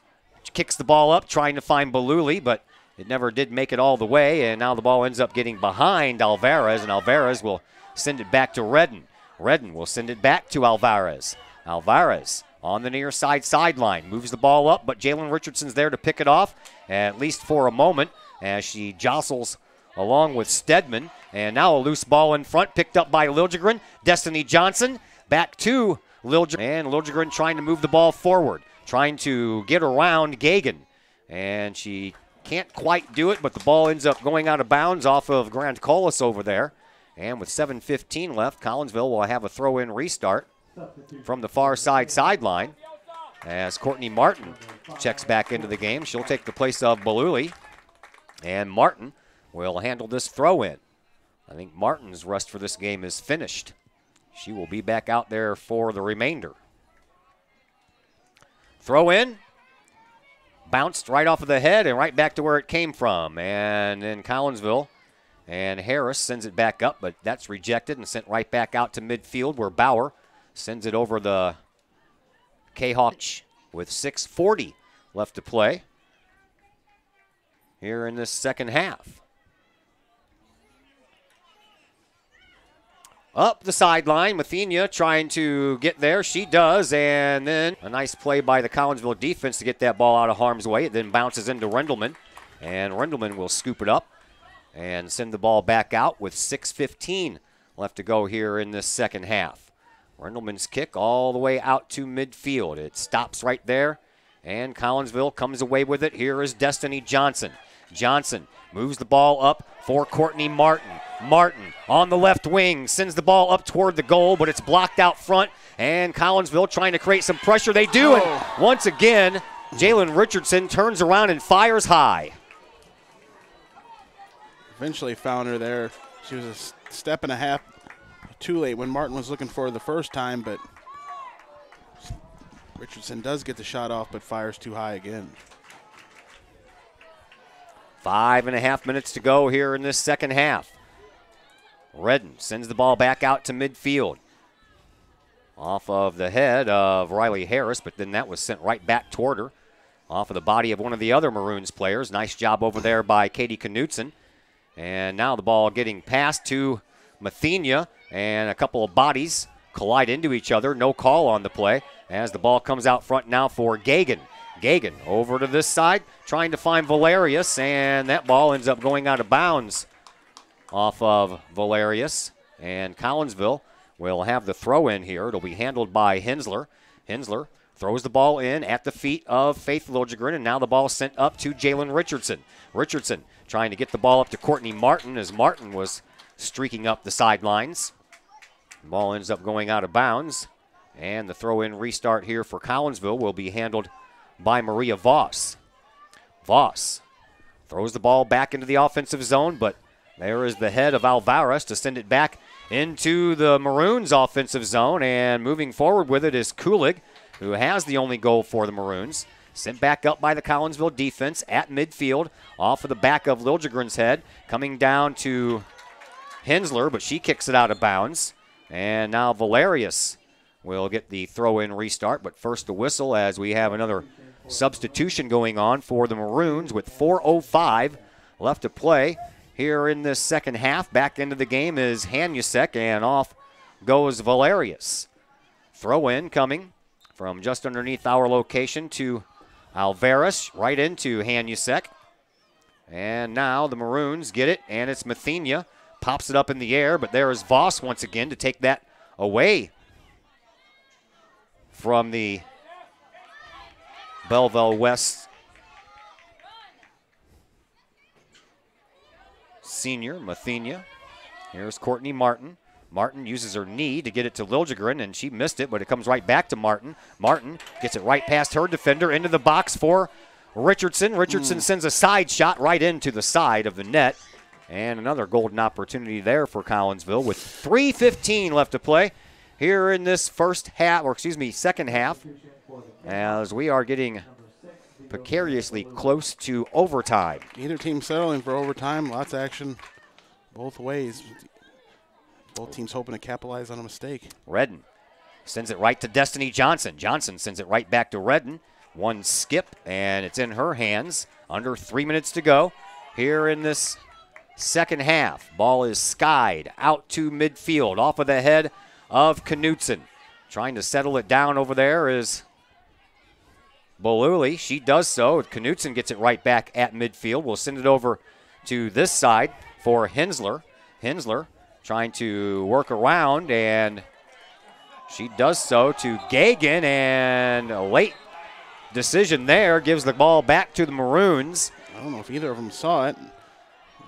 kicks the ball up, trying to find Baluli, but it never did make it all the way, and now the ball ends up getting behind Alvarez, and Alvarez will send it back to Redden. Redden will send it back to Alvarez. Alvarez on the near side sideline, moves the ball up, but Jalen Richardson's there to pick it off, at least for a moment, as she jostles along with Stedman. And now a loose ball in front, picked up by Liljegren. Destiny Johnson back to Liljegren, and Liljegren trying to move the ball forward, trying to get around Gagan. And she can't quite do it, but the ball ends up going out of bounds off of Grant Collis over there. And with 7:15 left, Collinsville will have a throw-in restart from the far side sideline as Courtney Martin checks back into the game. She'll take the place of Baluli, and Martin will handle this throw-in. I think Martin's rest for this game is finished. She will be back out there for the remainder. Throw-in, bounced right off of the head and right back to where it came from. And then Collinsville and Harris sends it back up, but that's rejected and sent right back out to midfield where Bauer sends it over the Kahok with 6:40 left to play here in this second half. Up the sideline, Mathenia trying to get there. She does, and then a nice play by the Collinsville defense to get that ball out of harm's way. It then bounces into Rendelman, and Rendelman will scoop it up and send the ball back out with 6:15 left to go here in this second half. Rendelman's kick all the way out to midfield. It stops right there, and Collinsville comes away with it. Here is Destiny Johnson. Johnson moves the ball up for Courtney Martin. Martin on the left wing sends the ball up toward the goal, but it's blocked out front, and Collinsville trying to create some pressure. They do, and once again, Jalen Richardson turns around and fires high. Eventually found her there. She was a step and a half too late when Martin was looking for her the first time, but Richardson does get the shot off, but fires too high again. 5.5 minutes to go here in this second half. Redden sends the ball back out to midfield. Off of the head of Riley Harris, but then that was sent right back toward her. Off of the body of one of the other Maroons players. Nice job over there by Katie Knutson. And now the ball getting passed to Mathenia, and a couple of bodies collide into each other. No call on the play as the ball comes out front now for Gagan. Gagan over to this side, trying to find Valerius, and that ball ends up going out of bounds off of Valerius. And Collinsville will have the throw in here. It'll be handled by Hensler. Hensler throws the ball in at the feet of Faith Liljegren, and now the ball sent up to Jalen Richardson. Richardson trying to get the ball up to Courtney Martin as Martin was streaking up the sidelines. The ball ends up going out of bounds, and the throw-in restart here for Collinsville will be handled by Maria Voss. Voss throws the ball back into the offensive zone, but there is the head of Alvarez to send it back into the Maroons' offensive zone, and moving forward with it is Kulig, who has the only goal for the Maroons. Sent back up by the Collinsville defense at midfield, off of the back of Liljegren's head, coming down to Hensler, but she kicks it out of bounds. And now Valerius will get the throw-in restart, but first the whistle as we have another substitution going on for the Maroons with 4:05 left to play here in this second half. Back into the game is Hanusek, and off goes Valerius. Throw-in coming from just underneath our location to Alvarez, right into Hanusek. And now the Maroons get it, and it's Mathenia. Pops it up in the air, but there is Voss once again to take that away from the Belleville West senior, Mathenia. Here's Courtney Martin. Martin uses her knee to get it to Liljegren, and she missed it, but it comes right back to Martin. Martin gets it right past her defender into the box for Richardson. Richardson sends a side shot right into the side of the net. And another golden opportunity there for Collinsville with 3:15 left to play here in this second half, as we are getting precariously close to overtime. Either team settling for overtime. Lots of action both ways. Both teams hoping to capitalize on a mistake. Redden sends it right to Destiny Johnson. Johnson sends it right back to Redden. One skip, and it's in her hands. Under 3 minutes to go here in this second half. Ball is skied out to midfield off of the head of Knutson. Trying to settle it down over there is Boluli. She does so. Knutson gets it right back at midfield. We'll send it over to this side for Hensler. Hensler trying to work around, and she does so to Gagan, and a late decision there gives the ball back to the Maroons. I don't know if either of them saw it.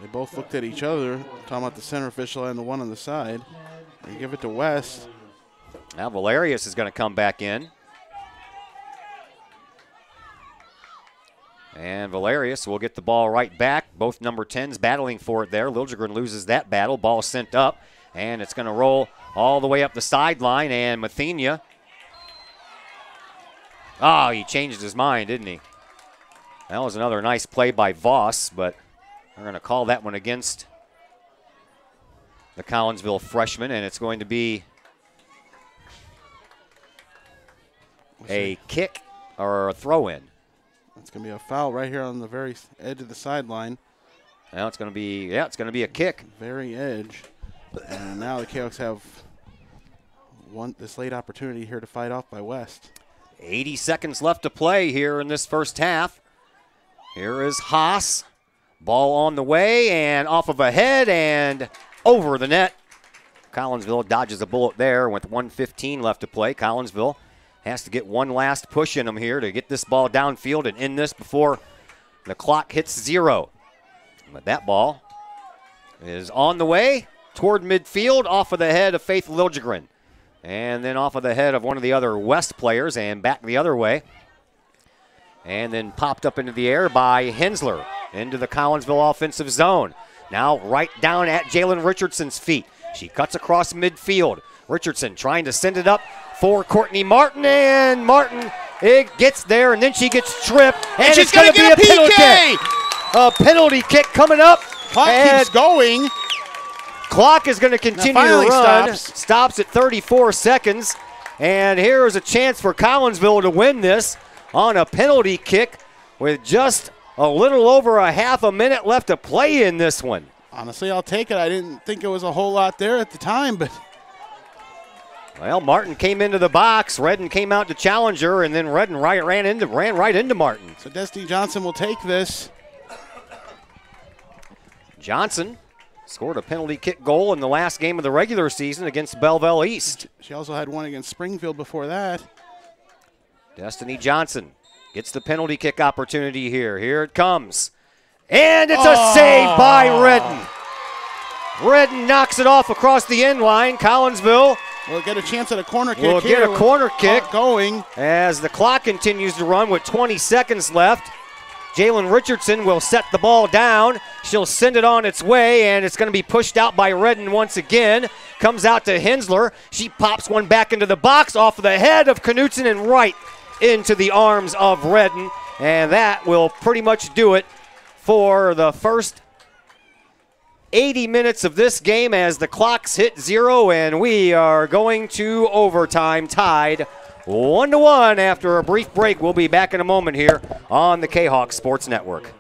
They both looked at each other, talking about the center official and the one on the side. They give it to West. Now Valerius is going to come back in. And Valerius will get the ball right back. Both number 10s battling for it there. Liljegren loses that battle. Ball sent up, and it's going to roll all the way up the sideline. And Mathenia, he changed his mind, didn't he? That was another nice play by Voss, but we're going to call that one against the Collinsville freshman, and it's going to be a kick or a throw-in. It's going to be a foul right here on the very edge of the sideline. Now it's going to be, it's going to be a kick. Very edge. And now the Kahoks have this late opportunity here to fight off by West. 80 seconds left to play here in this first half. Here is Haas. Ball on the way and off of a head and over the net. Collinsville dodges a bullet there with 1:15 left to play. Collinsville has to get one last push in them here to get this ball downfield and end this before the clock hits 0. But that ball is on the way toward midfield off of the head of Faith Liljegren. And then off of the head of one of the other West players and back the other way. And then popped up into the air by Hensler into the Collinsville offensive zone. Now right down at Jalen Richardson's feet. She cuts across midfield. Richardson trying to send it up for Courtney Martin, and Martin gets there, and then she gets tripped, and it's going to be a penalty kick. A penalty kick coming up. Clock keeps going. Clock is going to continue to run. Stops at 34 seconds, and here is a chance for Collinsville to win this on a penalty kick with just a little over a half a minute left to play in this one. Honestly, I'll take it. I didn't think it was a whole lot there at the time, but well, Martin came into the box. Redden came out to challenge her, and then Redden ran right into Martin. So Destiny Johnson will take this. Johnson scored a penalty kick goal in the last game of the regular season against Belleville East. She also had one against Springfield before that. Destiny Johnson gets the penalty kick opportunity here. Here it comes. And it's a save by Redden. Redden knocks it off across the end line. Collinsville will get a chance at a corner kick. Will get a corner kick going as the clock continues to run with 20 seconds left. Jalen Richardson will set the ball down. She'll send it on its way, and it's going to be pushed out by Redden once again. Comes out to Hensler. She pops one back into the box off of the head of Knutson and right into the arms of Redden. And that will pretty much do it for the first 80 minutes of this game as the clocks hit 0, and we are going to overtime, tied 1-1 after a brief break. We'll be back in a moment here on the Kahok Sports Network.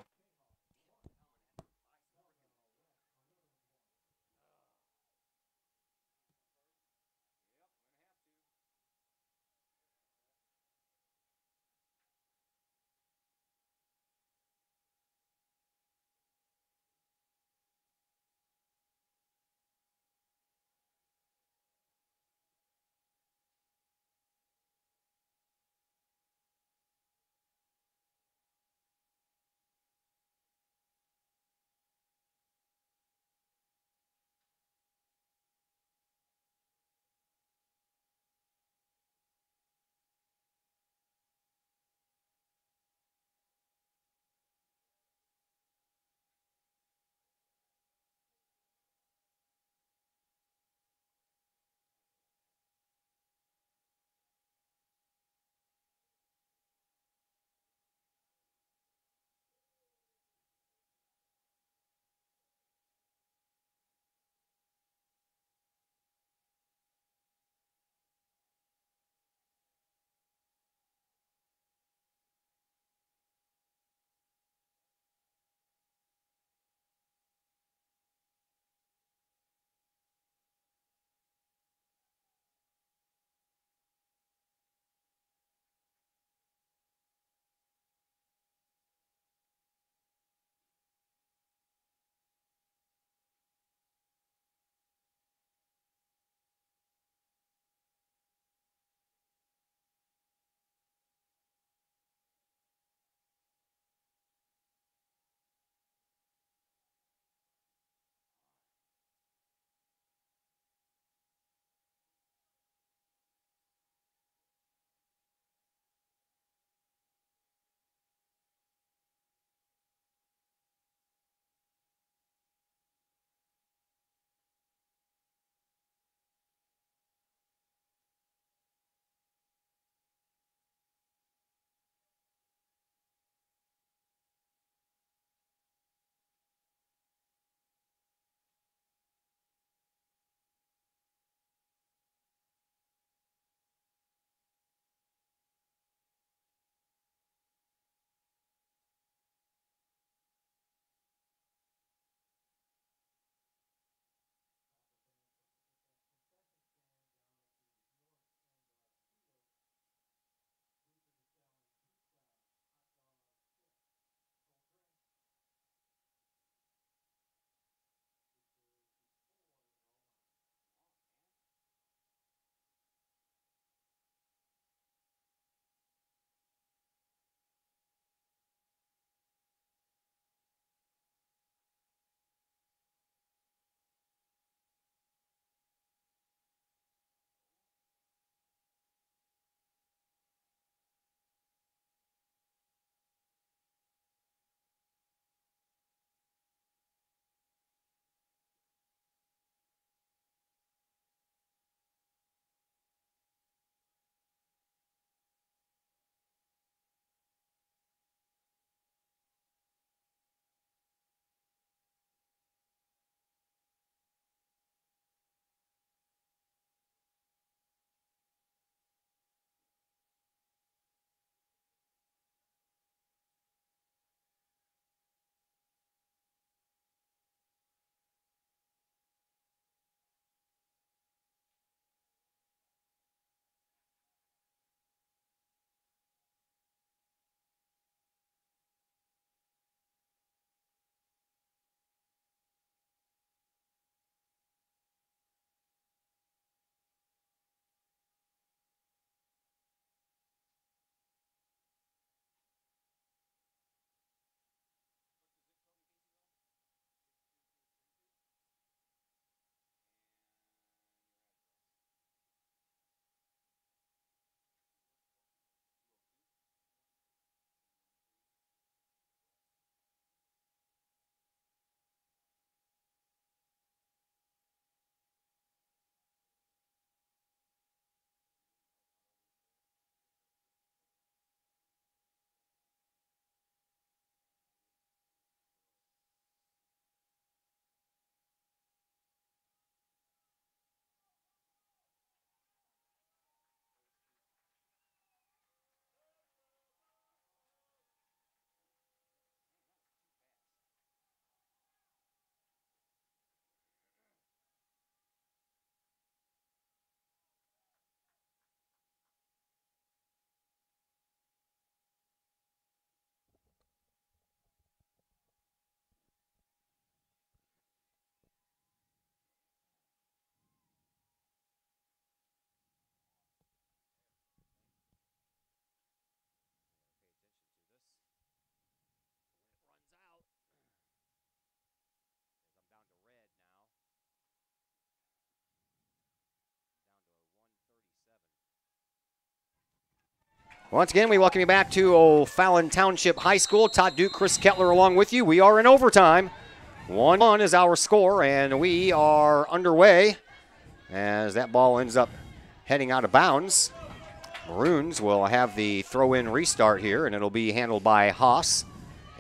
Once again, we welcome you back to O'Fallon Township High School. Todd Duke, Chris Kettler along with you. We are in overtime. 1-1 is our score, and we are underway as that ball ends up heading out of bounds. Maroons will have the throw-in restart here, and it'll be handled by Haas,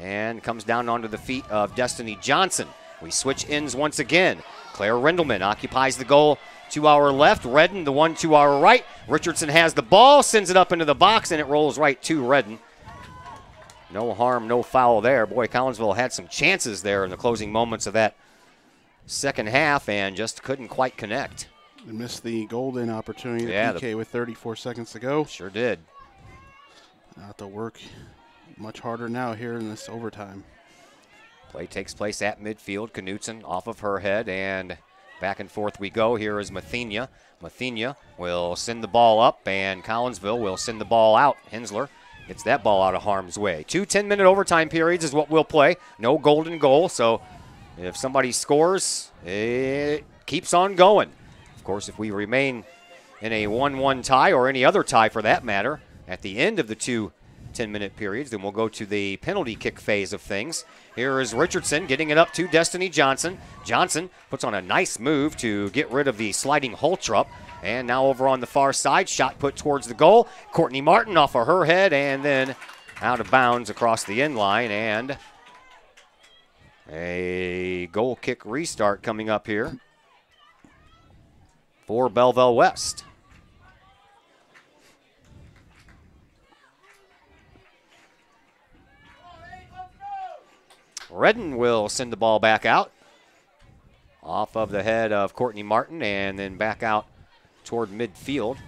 and comes down onto the feet of Destiny Johnson. We switch ends once again. Claire Rendelman occupies the goal to our left. Redden, the one to our right. Richardson has the ball, sends it up into the box, and it rolls right to Redden. No harm, no foul there. Boy, Collinsville had some chances there in the closing moments of that second half and just couldn't quite connect. They missed the golden opportunity, Yeah, the PK with 34 seconds to go. Sure did. Have to work much harder now here in this overtime. Play takes place at midfield. Knutson off of her head, and back and forth we go. Here is Mathenia. Mathenia will send the ball up, and Collinsville will send the ball out. Hensler gets that ball out of harm's way. 2 10-minute overtime periods is what we'll play. No golden goal, so if somebody scores, it keeps on going. Of course, if we remain in a 1-1 tie, or any other tie for that matter, at the end of the 2 10-minute periods, then we'll go to the penalty kick phase of things. Here is Richardson getting it up to Destiny Johnson. Johnson puts on a nice move to get rid of the sliding Holtrup. And now over on the far side, shot put towards the goal. Courtney Martin off of her head, and then out of bounds across the end line. And a goal kick restart coming up here for Belleville West. Redden will send the ball back out off of the head of Courtney Martin, and then back out toward midfield,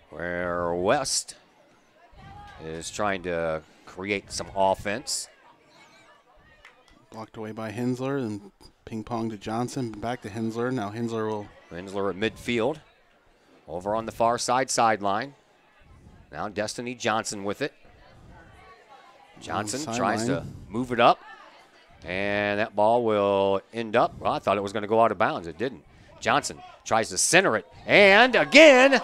where West is trying to create some offense. Blocked away by Hensler, and ping pong to Johnson, back to Hensler. Now Hensler at midfield, over on the far sideline. Now Destiny Johnson with it. Johnson tries to move it up, and that ball will end up, well, I thought it was going to go out of bounds. It didn't. Johnson tries to center it, and again,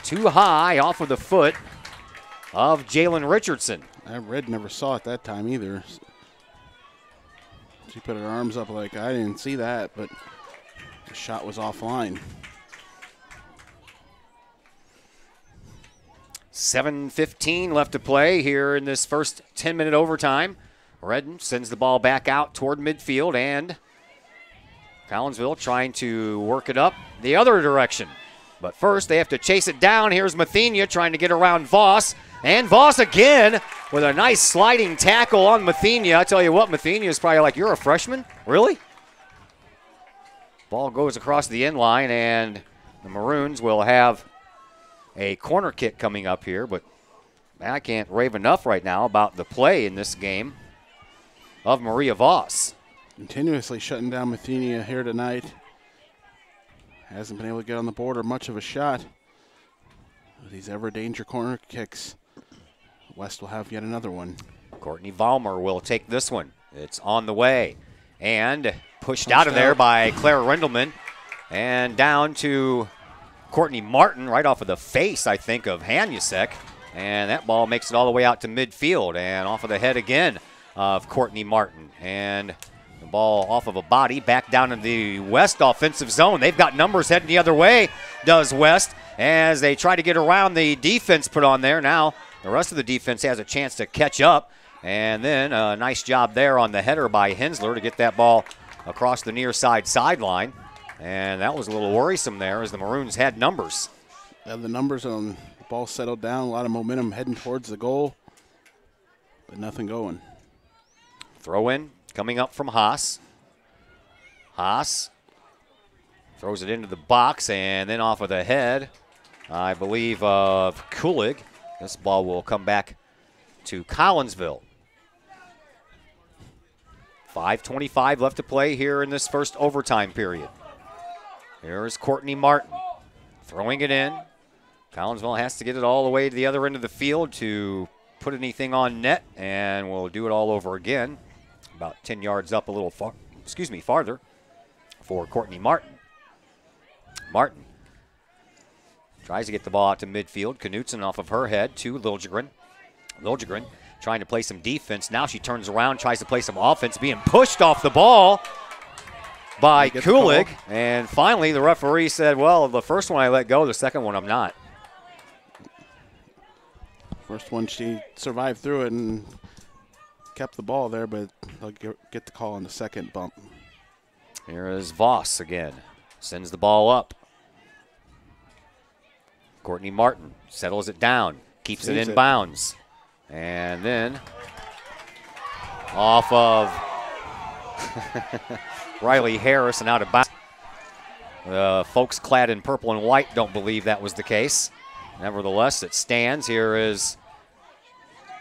too high off of the foot of Jalen Richardson. Red never saw it that time either. She put her arms up like, I didn't see that, but the shot was offline. 7:15 left to play here in this first 10-minute overtime. Redden sends the ball back out toward midfield, and Collinsville trying to work it up the other direction. But first, they have to chase it down. Here's Mathenia trying to get around Voss. And Voss again with a nice sliding tackle on Mathenia. I tell you what, Mathenia is probably like, you're a freshman? Really? Ball goes across the end line, and the Maroons will have a corner kick coming up here, but I can't rave enough right now about the play in this game of Maria Voss. Continuously shutting down Mathenia here tonight. Hasn't been able to get on the board or much of a shot. With these ever-danger corner kicks, West will have yet another one. Courtney Valmer will take this one. It's on the way. And pushed out of there by Claire Rendelman. And down to Courtney Martin, right off of the face, I think, of Hanusek. And that ball makes it all the way out to midfield and off of the head again of Courtney Martin. And the ball off of a body back down in the West offensive zone. They've got numbers heading the other way, does West, as they try to get around the defense put on there. Now the rest of the defense has a chance to catch up. And then a nice job there on the header by Hensler to get that ball across the near side sideline. And that was a little worrisome there as the Maroons had numbers. The numbers on the ball settled down, a lot of momentum heading towards the goal, but nothing going. Throw in coming up from Haas. Haas throws it into the box, and then off of the head, I believe, of Kulig. This ball will come back to Collinsville. 5:25 left to play here in this first overtime period. Here's Courtney Martin throwing it in. Collinsville has to get it all the way to the other end of the field to put anything on net, and we'll do it all over again. About 10 yards up a little farther for Courtney Martin. Martin Tries to get the ball out to midfield. Knutson off of her head to Liljegren. Liljegren trying to play some defense. Now she turns around, tries to play some offense, being pushed off the ball by Kulig. And finally, the referee said, well, the first one I let go, the second one I'm not. First one, she survived through it and kept the ball there, but they'll get the call on the second bump. Here is Voss again. Sends the ball up. Courtney Martin settles it down, keeps it in bounds. And then off of Riley Harris and out of bounds. The folks clad in purple and white don't believe that was the case. Nevertheless, it stands. Here is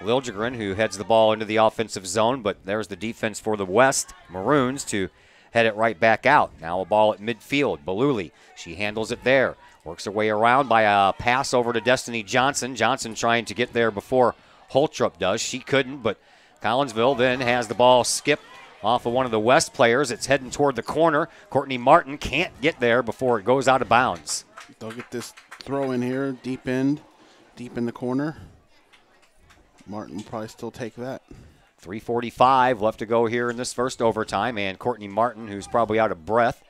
Liljegren, who heads the ball into the offensive zone, but there's the defense for the West Maroons to head it right back out. Now a ball at midfield. Baluli, she handles it there. Works her way around by a pass over to Destiny Johnson. Johnson trying to get there before Holtrup does. She couldn't, but Collinsville then has the ball skip off of one of the West players. It's heading toward the corner. Courtney Martin can't get there before it goes out of bounds. They'll get this throw in here, deep in the corner. Martin will probably still take that. 3:45 left to go here in this first overtime, and Courtney Martin, who's probably out of breath,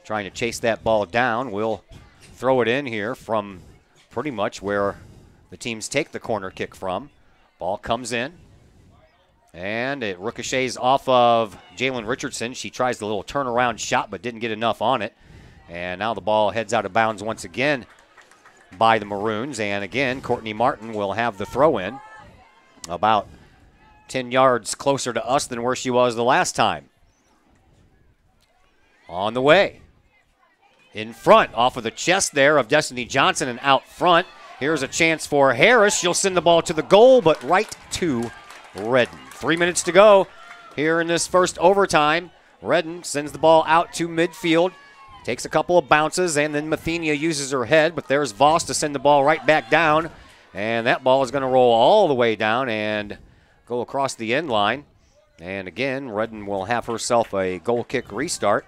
trying to chase that ball down, will throw it in here from pretty much where the teams take the corner kick from. Ball comes in, and it ricochets off of Jalen Richardson. She tries the little turnaround shot, but didn't get enough on it. And now the ball heads out of bounds once again by the Maroons. And again, Courtney Martin will have the throw in about 10 yards closer to us than where she was the last time. On the way. In front, off of the chest there of Destiny Johnson and out front. Here's a chance for Harris. She'll send the ball to the goal, but right to Redden. 3 minutes to go here in this first overtime. Redden sends the ball out to midfield. Takes a couple of bounces, and then Mathenia uses her head, but there's Voss to send the ball right back down. And that ball is going to roll all the way down and go across the end line. And again, Redden will have herself a goal kick restart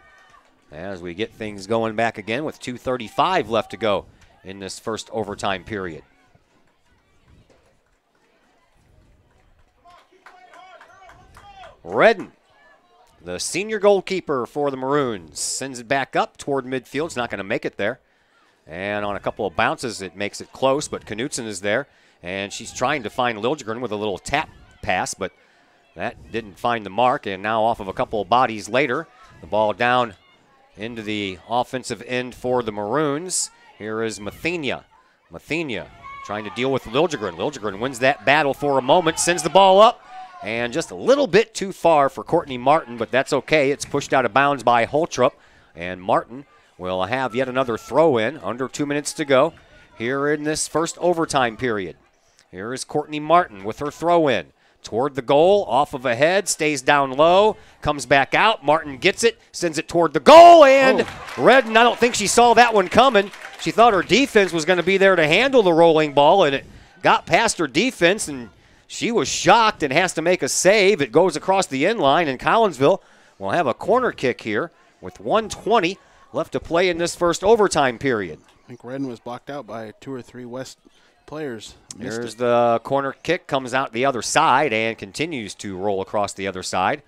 as we get things going back again with 2:35 left to go in this first overtime period. Redden, the senior goalkeeper for the Maroons, sends it back up toward midfield. It's not going to make it there. And on a couple of bounces, it makes it close, but Knutson is there. And she's trying to find Liljegren with a little tap pass, but that didn't find the mark. And now off of a couple of bodies later, the ball down into the offensive end for the Maroons. Here is Mathenia. Mathenia trying to deal with Liljegren. Liljegren wins that battle for a moment, sends the ball up, and just a little bit too far for Courtney Martin, but that's okay. It's pushed out of bounds by Holtrup, and Martin will have yet another throw-in. Under 2 minutes to go here in this first overtime period. Here is Courtney Martin with her throw-in. Toward the goal, off of a head, stays down low, comes back out. Martin gets it, sends it toward the goal, and Redden, I don't think she saw that one coming. She thought her defense was going to be there to handle the rolling ball, and it got past her defense, and she was shocked and has to make a save. It goes across the end line, and Collinsville will have a corner kick here with 1:20 left to play in this first overtime period. I think Redden was blocked out by 2 or 3 West players. Here's the corner kick, comes out the other side and continues to roll across the other side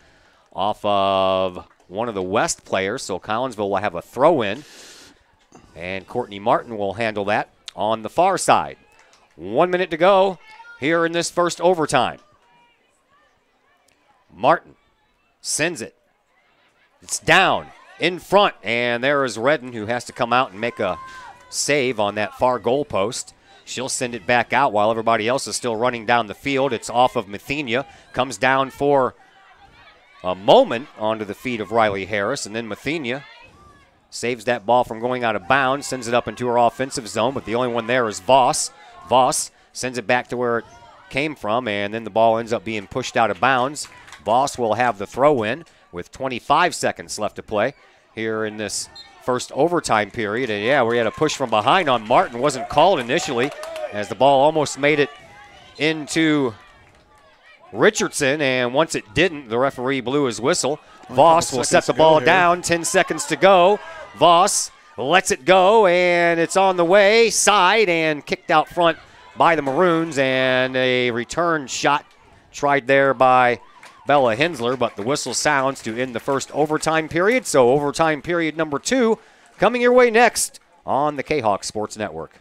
off of one of the West players. So Collinsville will have a throw-in, and Courtney Martin will handle that on the far side. 1 minute to go here in this first overtime. Martin sends it. It's down in front, and there is Redden, who has to come out and make a save on that far goal post. She'll send it back out while everybody else is still running down the field. It's off of Mathenia. Comes down for a moment onto the feet of Riley Harris, and then Mathenia saves that ball from going out of bounds, sends it up into her offensive zone, but the only one there is Voss. Voss sends it back to where it came from, and then the ball ends up being pushed out of bounds. Voss will have the throw-in with 25 seconds left to play here in this first overtime period. And yeah, we had a push from behind on Martin. Wasn't called initially as the ball almost made it into Richardson, and once it didn't, the referee blew his whistle. Voss will set the ball down. 10 seconds to go. Voss lets it go, and it's on the way, side, and kicked out front by the Maroons, and a return shot tried there by Bella Hensler, but the whistle sounds to end the first overtime period. So overtime period number 2 coming your way next on the Kahok Sports Network.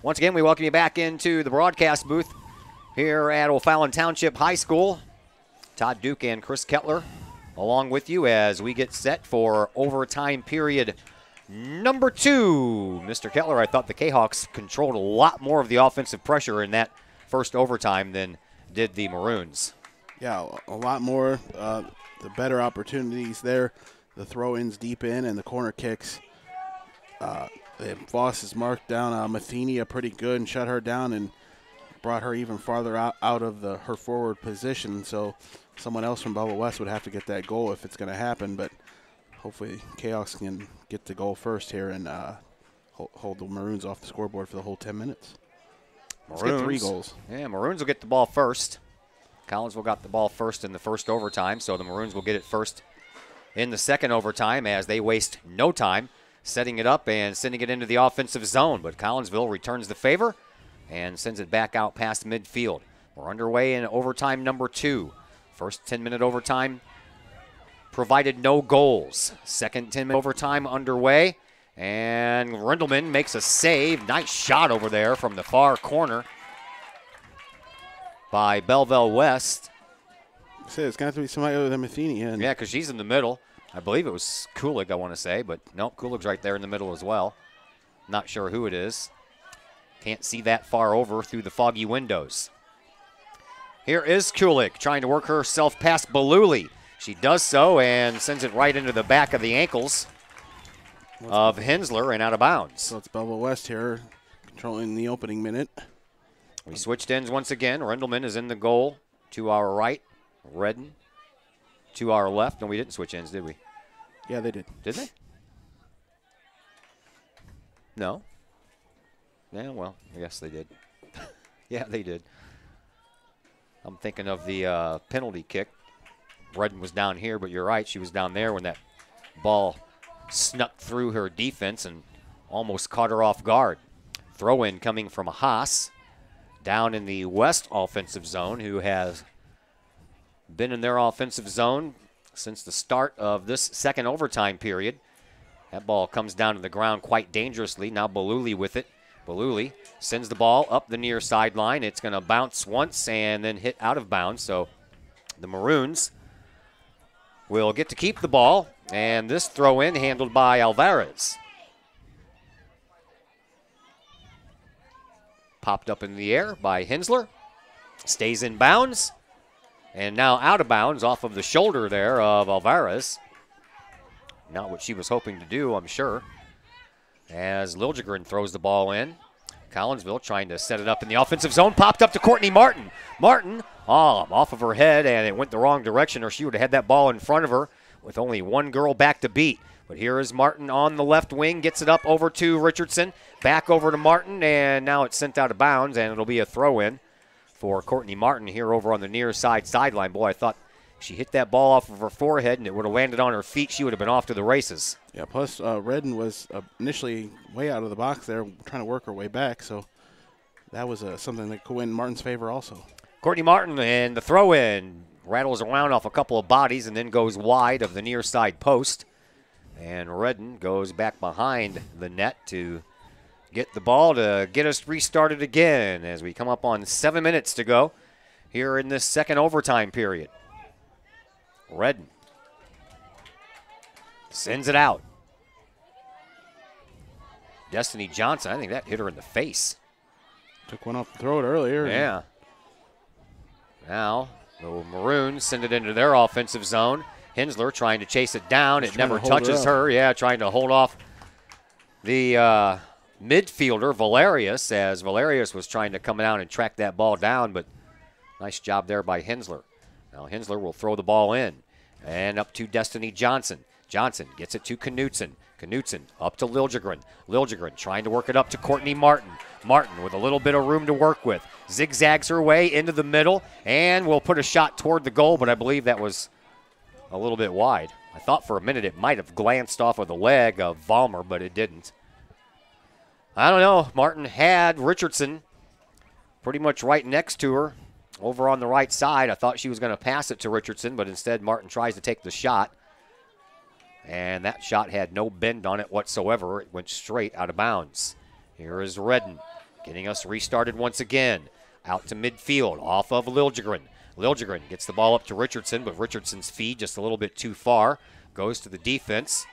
Once again, we welcome you back into the broadcast booth here at O'Fallon Township High School. Todd Duke and Chris Kettler along with you as we get set for overtime period number 2. Mr. Kettler, I thought the Kahawks controlled a lot more of the offensive pressure in that first overtime than did the Maroons. Yeah, a lot more. The better opportunities there. The throw-ins deep in and the corner kicks. Voss has marked down Mathenia pretty good and shut her down and brought her even farther out of her forward position. So someone else from Belleville West would have to get that goal if it's going to happen. But hopefully Chaos can get the goal first here and hold the Maroons off the scoreboard for the whole 10 minutes. Let's get 3 goals. Yeah, Maroons will get the ball first. Collinsville got the ball first in the first overtime, so the Maroons will get it first in the second overtime as they waste no time setting it up and sending it into the offensive zone. But Collinsville returns the favor and sends it back out past midfield. We're underway in overtime number 2. First 10-minute overtime provided no goals. Second 10-minute overtime underway, and Rendelman makes a save. Nice shot over there from the far corner by Belleville West. I say it's got to be somebody other than Mathenia. Yeah, because she's in the middle. I believe it was Kulig, I want to say, but nope, Kulig's right there in the middle as well. Not sure who it is. Can't see that far over through the foggy windows. Here is Kulig trying to work herself past Beluli. She does so and sends it right into the back of the ankles of Hensler and out of bounds. So it's Belleville West here controlling the opening minute. We switched ends once again. Rendelman is in the goal to our right. Redden to our left. No, we didn't switch ends, did we? Yeah, they did. Did they? No. Yeah, well, I guess they did. Yeah, they did. I'm thinking of the penalty kick. Redden was down here, but you're right. She was down there when that ball snuck through her defense and almost caught her off guard. Throw-in coming from Haas down in the West offensive zone, who has been in their offensive zone since the start of this second overtime period. That ball comes down to the ground quite dangerously. Now Beluli with it. Beluli sends the ball up the near sideline. It's going to bounce once and then hit out of bounds. So the Maroons will get to keep the ball. And this throw-in handled by Alvarez. popped up in the air by Hensler. Stays in bounds. And now out of bounds off of the shoulder there of Alvarez. Not what she was hoping to do, I'm sure. As Liljegren throws the ball in. Collinsville trying to set it up in the offensive zone. Popped up to Courtney Martin. Martin off of her head, and it went the wrong direction, or she would have had that ball in front of her with only one girl back to beat. But here is Martin on the left wing. Gets it up over to Richardson. Back over to Martin, and now it's sent out of bounds, and it'll be a throw-in for Courtney Martin here over on the near side sideline. Boy, I thought she hit that ball off of her forehead and it would have landed on her feet. She would have been off to the races. Yeah, plus Redden was initially way out of the box there, trying to work her way back. So that was something that could win Martin's favor also. Courtney Martin and the throw-in rattles around off a couple of bodies and then goes wide of the near side post. And Redden goes back behind the net to get the ball to get us restarted again as we come up on 7 minutes to go here in this second overtime period. Redden sends it out. Destiny Johnson, I think that hit her in the face. Took one off the throat earlier. Yeah. Now, the Maroons send it into their offensive zone. Hensler trying to chase it down. It never touches her. Yeah, trying to hold off the midfielder, Valerius, as Valerius was trying to come down and track that ball down, but nice job there by Hensler. Now Hensler will throw the ball in and up to Destiny Johnson. Johnson gets it to Knutson. Knutson up to Liljegren. Liljegren trying to work it up to Courtney Martin. Martin with a little bit of room to work with. Zigzags her way into the middle and will put a shot toward the goal, but I believe that was a little bit wide. I thought for a minute it might have glanced off of the leg of Valmer, but it didn't. I don't know. Martin had Richardson pretty much right next to her over on the right side. I thought she was going to pass it to Richardson, but instead Martin tries to take the shot. And that shot had no bend on it whatsoever. It went straight out of bounds. Here is Redden getting us restarted once again. Out to midfield, off of Liljegren. Liljegren gets the ball up to Richardson, but Richardson's feed just a little bit too far. Goes to the defense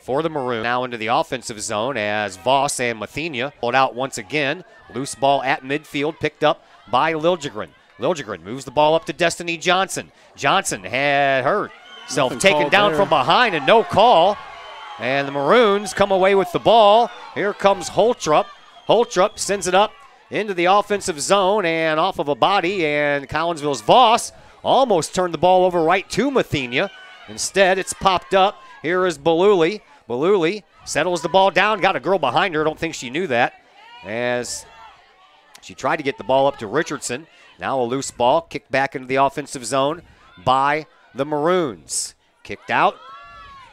for the Maroon. Now into the offensive zone as Voss and Mathenia pulled out once again. Loose ball at midfield, picked up by Liljegren. Liljegren moves the ball up to Destiny Johnson. Johnson had herself taken down from behind and no call. And the Maroons come away with the ball. Here comes Holtrup. Holtrup sends it up into the offensive zone and off of a body. And Collinsville's Voss almost turned the ball over right to Mathenia. Instead, it's popped up. Here is Baluli. Baluli settles the ball down. Got a girl behind her. I don't think she knew that. As she tried to get the ball up to Richardson. Now a loose ball kicked back into the offensive zone by the Maroons. Kicked out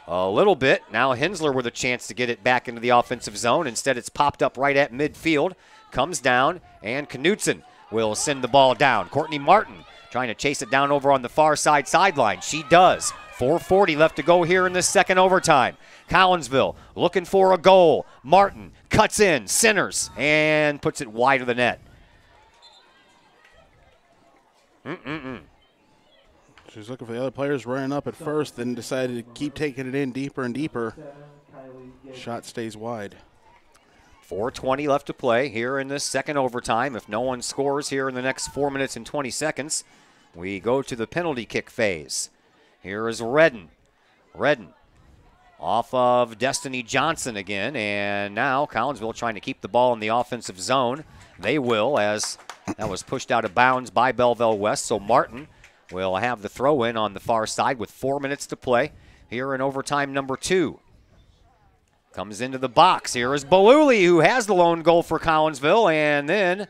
a little bit. Now Hensler with a chance to get it back into the offensive zone. Instead, it's popped up right at midfield. Comes down, and Knutson will send the ball down. Courtney Martin trying to chase it down over on the far side sideline. She does. 4:40 left to go here in this second overtime. Collinsville looking for a goal. Martin cuts in, centers, and puts it wide of the net. She was looking for the other players running up at first, then decided to keep taking it in deeper and deeper. Shot stays wide. 4:20 left to play here in this second overtime. If no one scores here in the next 4 minutes and 20 seconds, we go to the penalty kick phase. Here is Redden. Redden off of Destiny Johnson again, and now Collinsville trying to keep the ball in the offensive zone. They will, as that was pushed out of bounds by Belleville West, so Martin will have the throw in on the far side with 4 minutes to play here in overtime number 2. Comes into the box. Here is Baluli, who has the lone goal for Collinsville, and then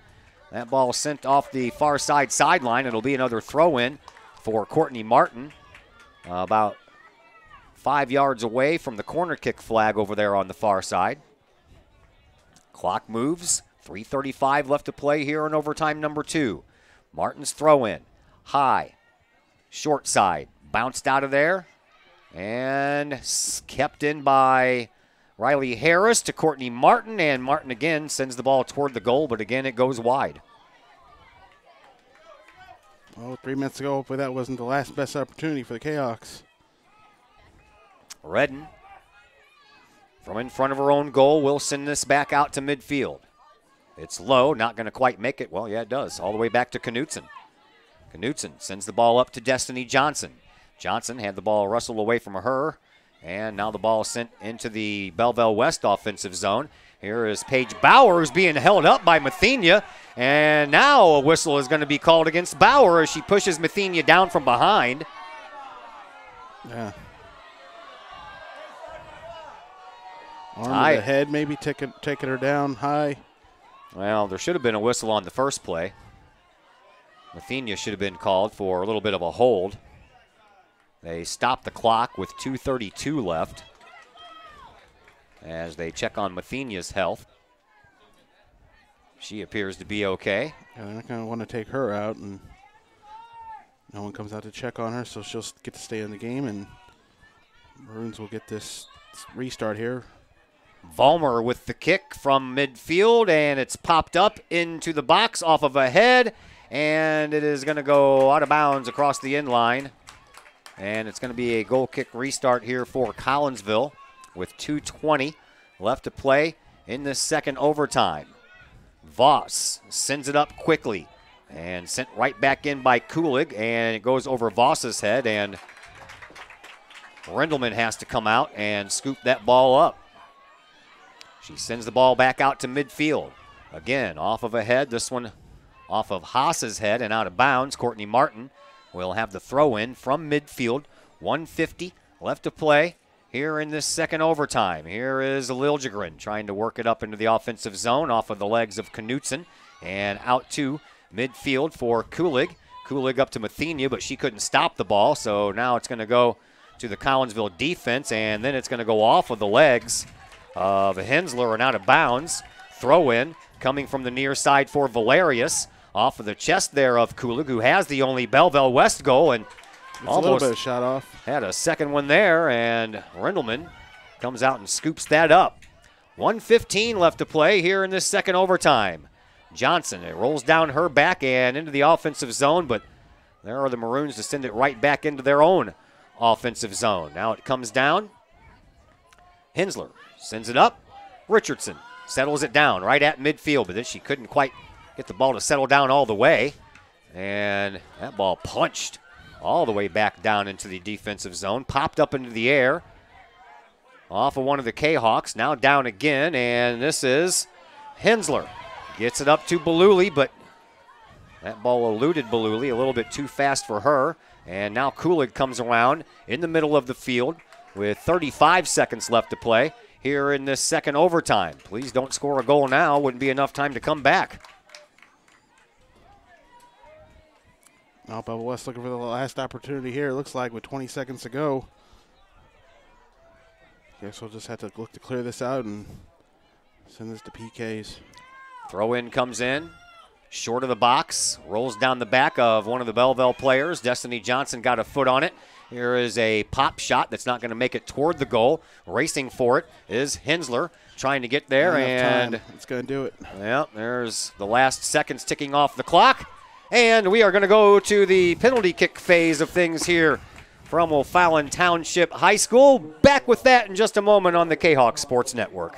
that ball sent off the far side sideline. It'll be another throw in for Courtney Martin, about 5 yards away from the corner kick flag over there on the far side. Clock moves. 3:35 left to play here in overtime number 2. Martin's throw in. High. Short side. Bounced out of there. And kept in by Riley Harris to Courtney Martin. And Martin again sends the ball toward the goal, but again it goes wide. Well, 3 minutes ago, hopefully that wasn't the last best opportunity for the Kahoks. Redden from in front of her own goal will send this back out to midfield. It's low, not going to quite make it. Well, yeah, it does. All the way back to Knutson. Knutson sends the ball up to Destiny Johnson. Johnson had the ball wrestled away from her, and now the ball is sent into the Belleville West offensive zone. Here is Paige Bowers being held up by Mathenia, and now a whistle is going to be called against Bauer as she pushes Mathenia down from behind. Yeah. Arm to the head, maybe taking her down high. Well, there should have been a whistle on the first play. Mathenia should have been called for a little bit of a hold. They stop the clock with 2:32 left as they check on Mathenia's health. She appears to be okay. Yeah, they're not going to want to take her out, and no one comes out to check on her, so she'll get to stay in the game, and Maroons will get this restart here. Vollmer with the kick from midfield, and it's popped up into the box off of a head, and it is going to go out of bounds across the end line. And it's going to be a goal kick restart here for Collinsville with 2:20 left to play in this second overtime. Voss sends it up quickly and sent right back in by Kulig, and it goes over Voss's head, and Rendelman has to come out and scoop that ball up. She sends the ball back out to midfield. Again, off of a head, this one off of Haas's head and out of bounds. Courtney Martin will have the throw in from midfield. 1:50 left to play here in this second overtime. Here is Liljegren trying to work it up into the offensive zone off of the legs of Knutson, and out to midfield for Kulig. Kulig up to Mathenia, but she couldn't stop the ball, so now it's going to go to the Collinsville defense, and then it's going to go off of the legs of Hensler and out of bounds. Throw in coming from the near side for Valerius. Off of the chest there of Kulig, who has the only Belleville West goal, and it's almost a little bit of shot off. Had a second one there, and Rendelman comes out and scoops that up. 1:15 left to play here in this second overtime. Johnson, it rolls down her back and into the offensive zone, but there are the Maroons to send it right back into their own offensive zone. Now it comes down. Hensler sends it up. Richardson settles it down right at midfield, but then she couldn't quite get the ball to settle down all the way. And that ball punched all the way back down into the defensive zone. Popped up into the air off of one of the Kahawks. Now down again, and this is Hensler. Gets it up to Beluli, but that ball eluded Beluli a little bit too fast for her. And now Kulig comes around in the middle of the field with 35 seconds left to play here in this second overtime. Please don't score a goal now. Wouldn't be enough time to come back. Now Belleville West looking for the last opportunity here. It looks like with 20 seconds to go. Guess we'll just have to look to clear this out and send this to PKs. Throw in comes in. Short of the box. Rolls down the back of one of the Belleville players. Destiny Johnson got a foot on it. Here is a pop shot that's not going to make it toward the goal. Racing for it is Hensler trying to get there. And it's going to do it. Yeah, there's the last seconds ticking off the clock. And we are going to go to the penalty kick phase of things here from O'Fallon Township High School. Back with that in just a moment on the Kahok Sports Network.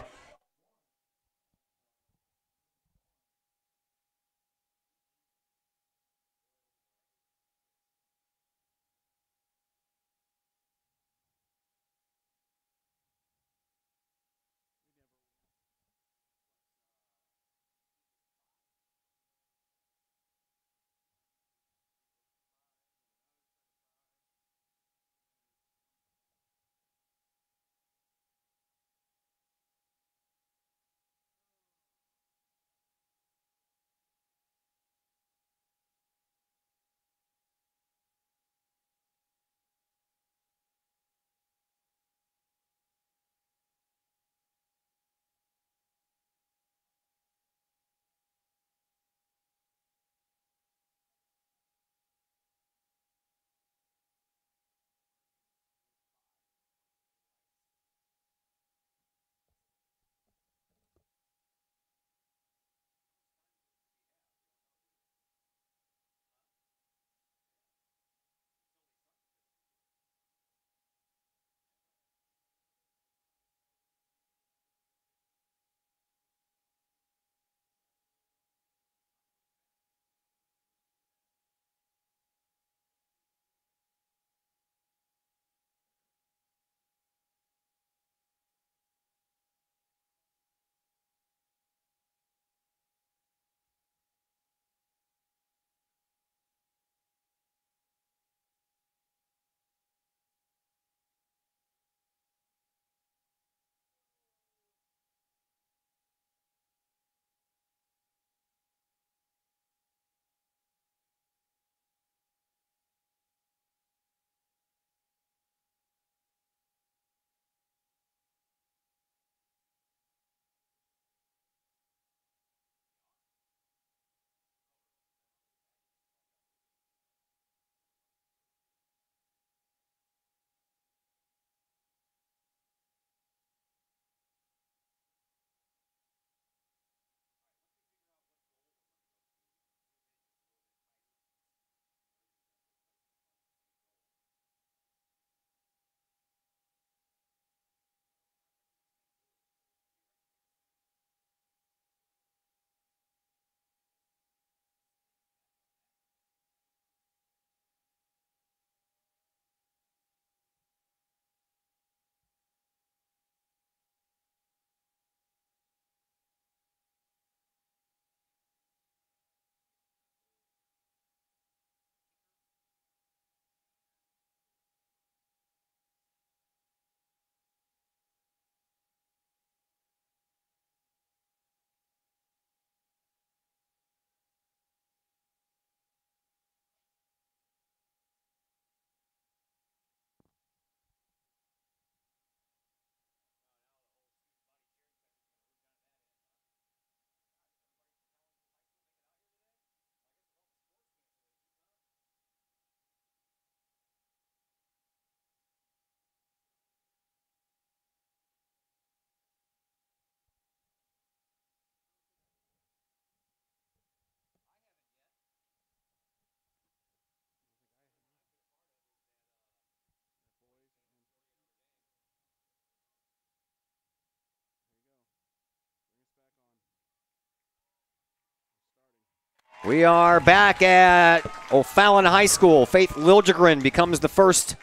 We are back at O'Fallon High School. Faith Liljegren becomes the first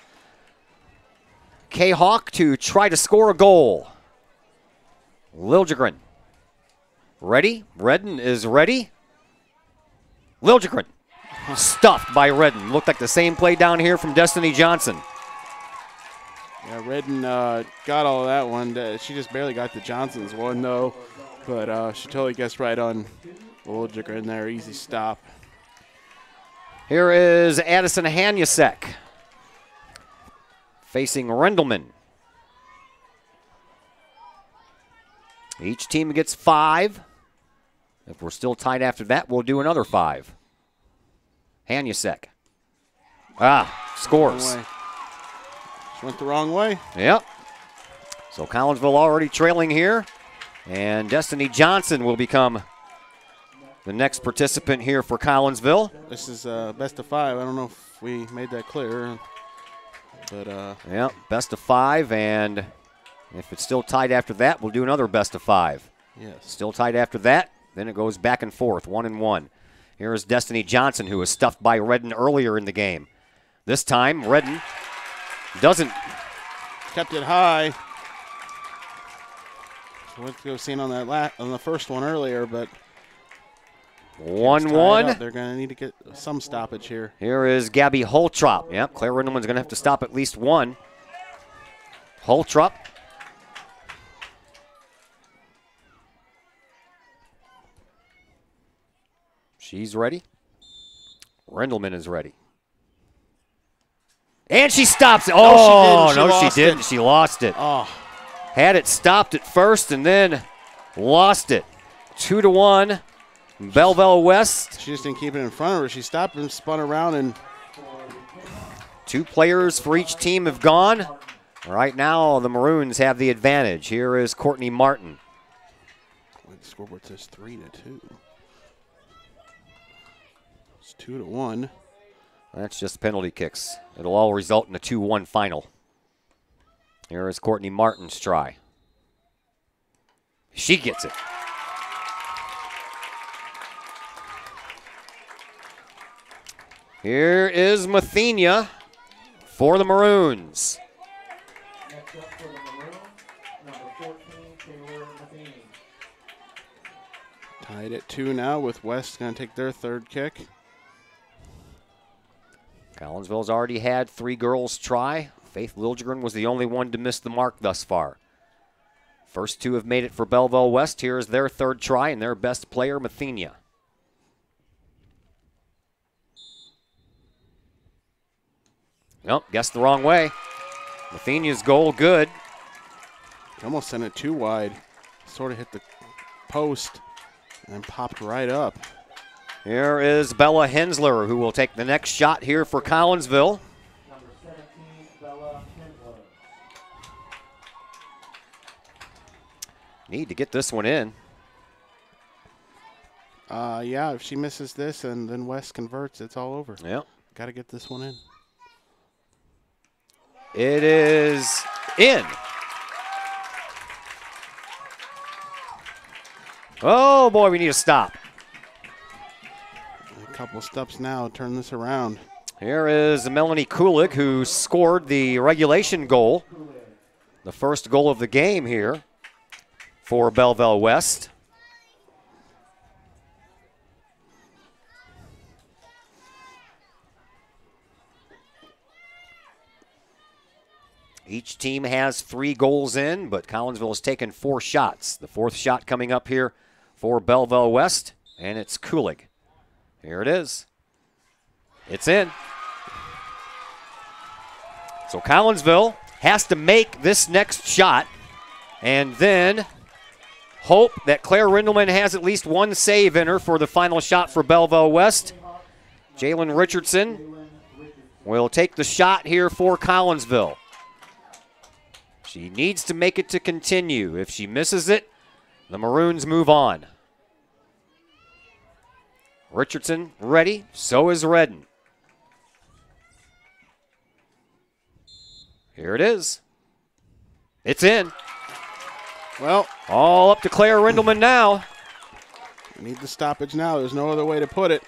Kahok to try to score a goal. Liljegren. Ready? Redden is ready. Liljegren. Stuffed by Redden. Looked like the same play down here from Destiny Johnson. Yeah, Redden got all of that one. She just barely got the Johnson's one, though. But she totally guessed right on Liljegren there. Easy stop. Here is Addison Hanyasek facing Rendelman. Each team gets 5. If we're still tied after that, we'll do another 5. Hanyasek. Scores. She went the wrong way. Yep. So Collinsville already trailing here. And Destiny Johnson will become the next participant here for Collinsville. This is best of 5. I don't know if we made that clear. But yep, best of 5. And if it's still tied after that, we'll do another best of 5. Yes. Still tied after that. Then it goes back and forth, 1-1. Here is Destiny Johnson, who was stuffed by Redden earlier in the game. This time, Redden doesn't. Kept it high. So let's go see on that on the first one earlier, but 1-1. They're going to need to get some stoppage here. Here is Gabby Holtrop. Yep, Claire Rendelman's going to have to stop at least one. Holtrop. She's ready. Rendelman is ready. And she stops it. Oh, no, she didn't. She lost it. Oh. Had it stopped at first and then lost it. 2-1. Belleville West. She just didn't keep it in front of her. She stopped and spun around. And 2 players for each team have gone. Right now, the Maroons have the advantage. Here is Courtney Martin. The scoreboard says 3-2. It's 2-1. That's just penalty kicks. It'll all result in a 2-1 final. Here is Courtney Martin's try. She gets it. Here is Mathenia for the Maroons. Next up for the Maroons, number 14, Taylor Matheny. Tied at 2 now with West going to take their third kick. Collinsville's already had 3 girls try. Faith Liljegren was the only one to miss the mark thus far. First 2 have made it for Belleville West. Here is their third try and their best player, Mathenia. Nope, guessed the wrong way. Mathenia's goal good. Almost sent it too wide. Sort of hit the post and popped right up. Here is Bella Hensler, who will take the next shot here for Collinsville. Number 17, Bella Hensler. Need to get this one in. Yeah, if she misses this and then West converts, it's all over. Yep. Got to get this one in. It is in. Oh, boy, we need to stop. A couple steps now, turn this around. Here is Melanie Kulig, who scored the regulation goal. The first goal of the game here for Belleville West. Each team has 3 goals in, but Collinsville has taken 4 shots. The 4th shot coming up here for Belleville West, and it's Kulig. Here it is. It's in. So Collinsville has to make this next shot and then hope that Claire Rendelman has at least 1 save in her for the final shot for Belleville West. Jalen Richardson will take the shot here for Collinsville. She needs to make it to continue. If she misses it, the Maroons move on. Richardson ready, so is Redden. Here it is. It's in. Well, all up to Claire Rendelman now. Need the stoppage now. There's no other way to put it.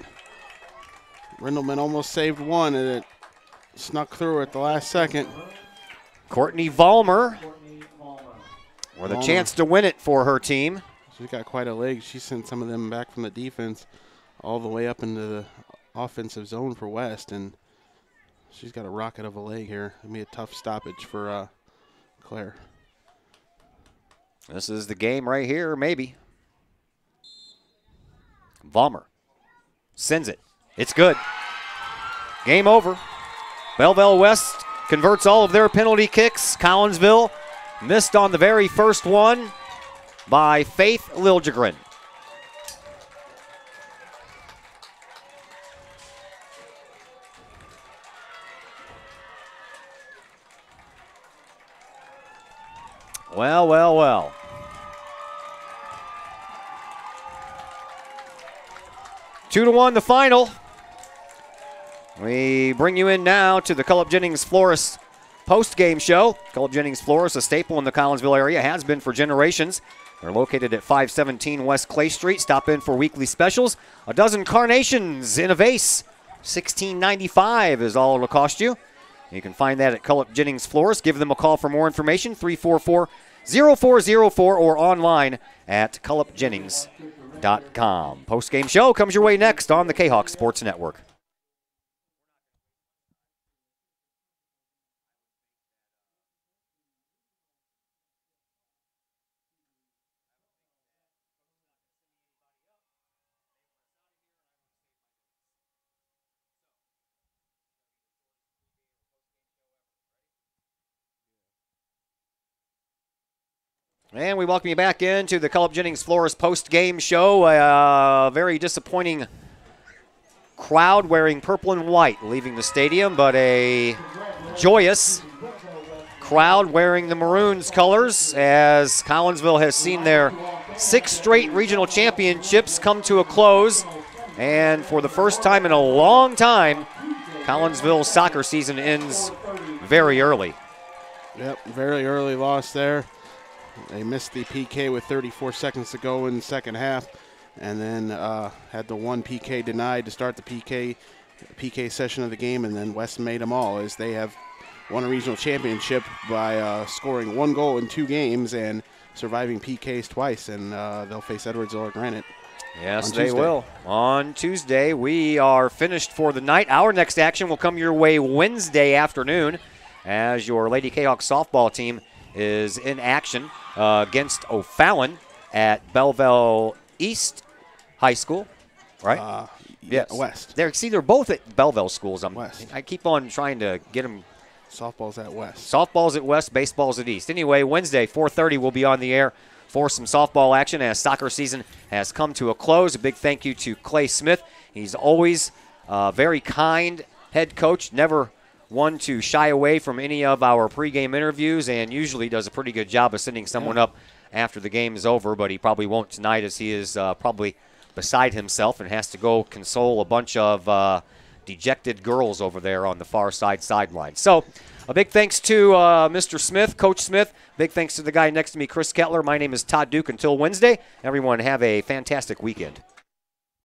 Rindleman almost saved one, and it snuck through at the last second. Courtney Vollmer with a chance to win it for her team. She's got quite a leg. She sent some of them back from the defense all the way up into the offensive zone for West, and she's got a rocket of a leg here. It'll be a tough stoppage for Claire. This is the game right here, maybe. Vollmer sends it. It's good. Game over. Belleville West converts all of their penalty kicks. Collinsville missed on the very first one by Faith Liljegren. Well, well, well. Two to one, the final. We bring you in now to the Cullip Jennings Florist post-game show. Cullip Jennings Florist, a staple in the Collinsville area, has been for generations. They're located at 517 West Clay Street. Stop in for weekly specials. A dozen carnations in a vase. $16.95 is all it'll cost you. You can find that at Cullip Jennings Florist. Give them a call for more information, 344-0404, or online at cullipjennings.com. Post-game show comes your way next on the Kahok Sports Network. And we welcome you back into the Cullip Jennings Florist post-game show. A very disappointing crowd wearing purple and white leaving the stadium, but a joyous crowd wearing the Maroons colors as Collinsville has seen their 6 straight regional championships come to a close. And for the first time in a long time, Collinsville's soccer season ends very early. Yep, very early loss there. They missed the PK with 34 seconds to go in the second half, and then had the one PK denied to start the PK session of the game, and then West made them all as they have won a regional championship by scoring 1 goal in 2 games and surviving PKs twice, and they'll face Edwardsville or Granite. Yes, they will. On Tuesday, we are finished for the night. Our next action will come your way Wednesday afternoon as your Lady Kahok softball team is in action against O'Fallon at Belleville East High School, right? Yes. West. They're both at Belleville schools. West. I keep on trying to get them. Softball's at West. Softball's at West, baseball's at East. Anyway, Wednesday, 4:30, we'll be on the air for some softball action as soccer season has come to a close. A big thank you to Clay Smith. He's always a very kind head coach, never one to shy away from any of our pregame interviews, and usually does a pretty good job of sending someone up after the game is over, but he probably won't tonight as he is probably beside himself and has to go console a bunch of dejected girls over there on the far sideline. So a big thanks to Mr. Smith, Coach Smith. Big thanks to the guy next to me, Chris Kettler. My name is Todd Duke. Until Wednesday, everyone have a fantastic weekend.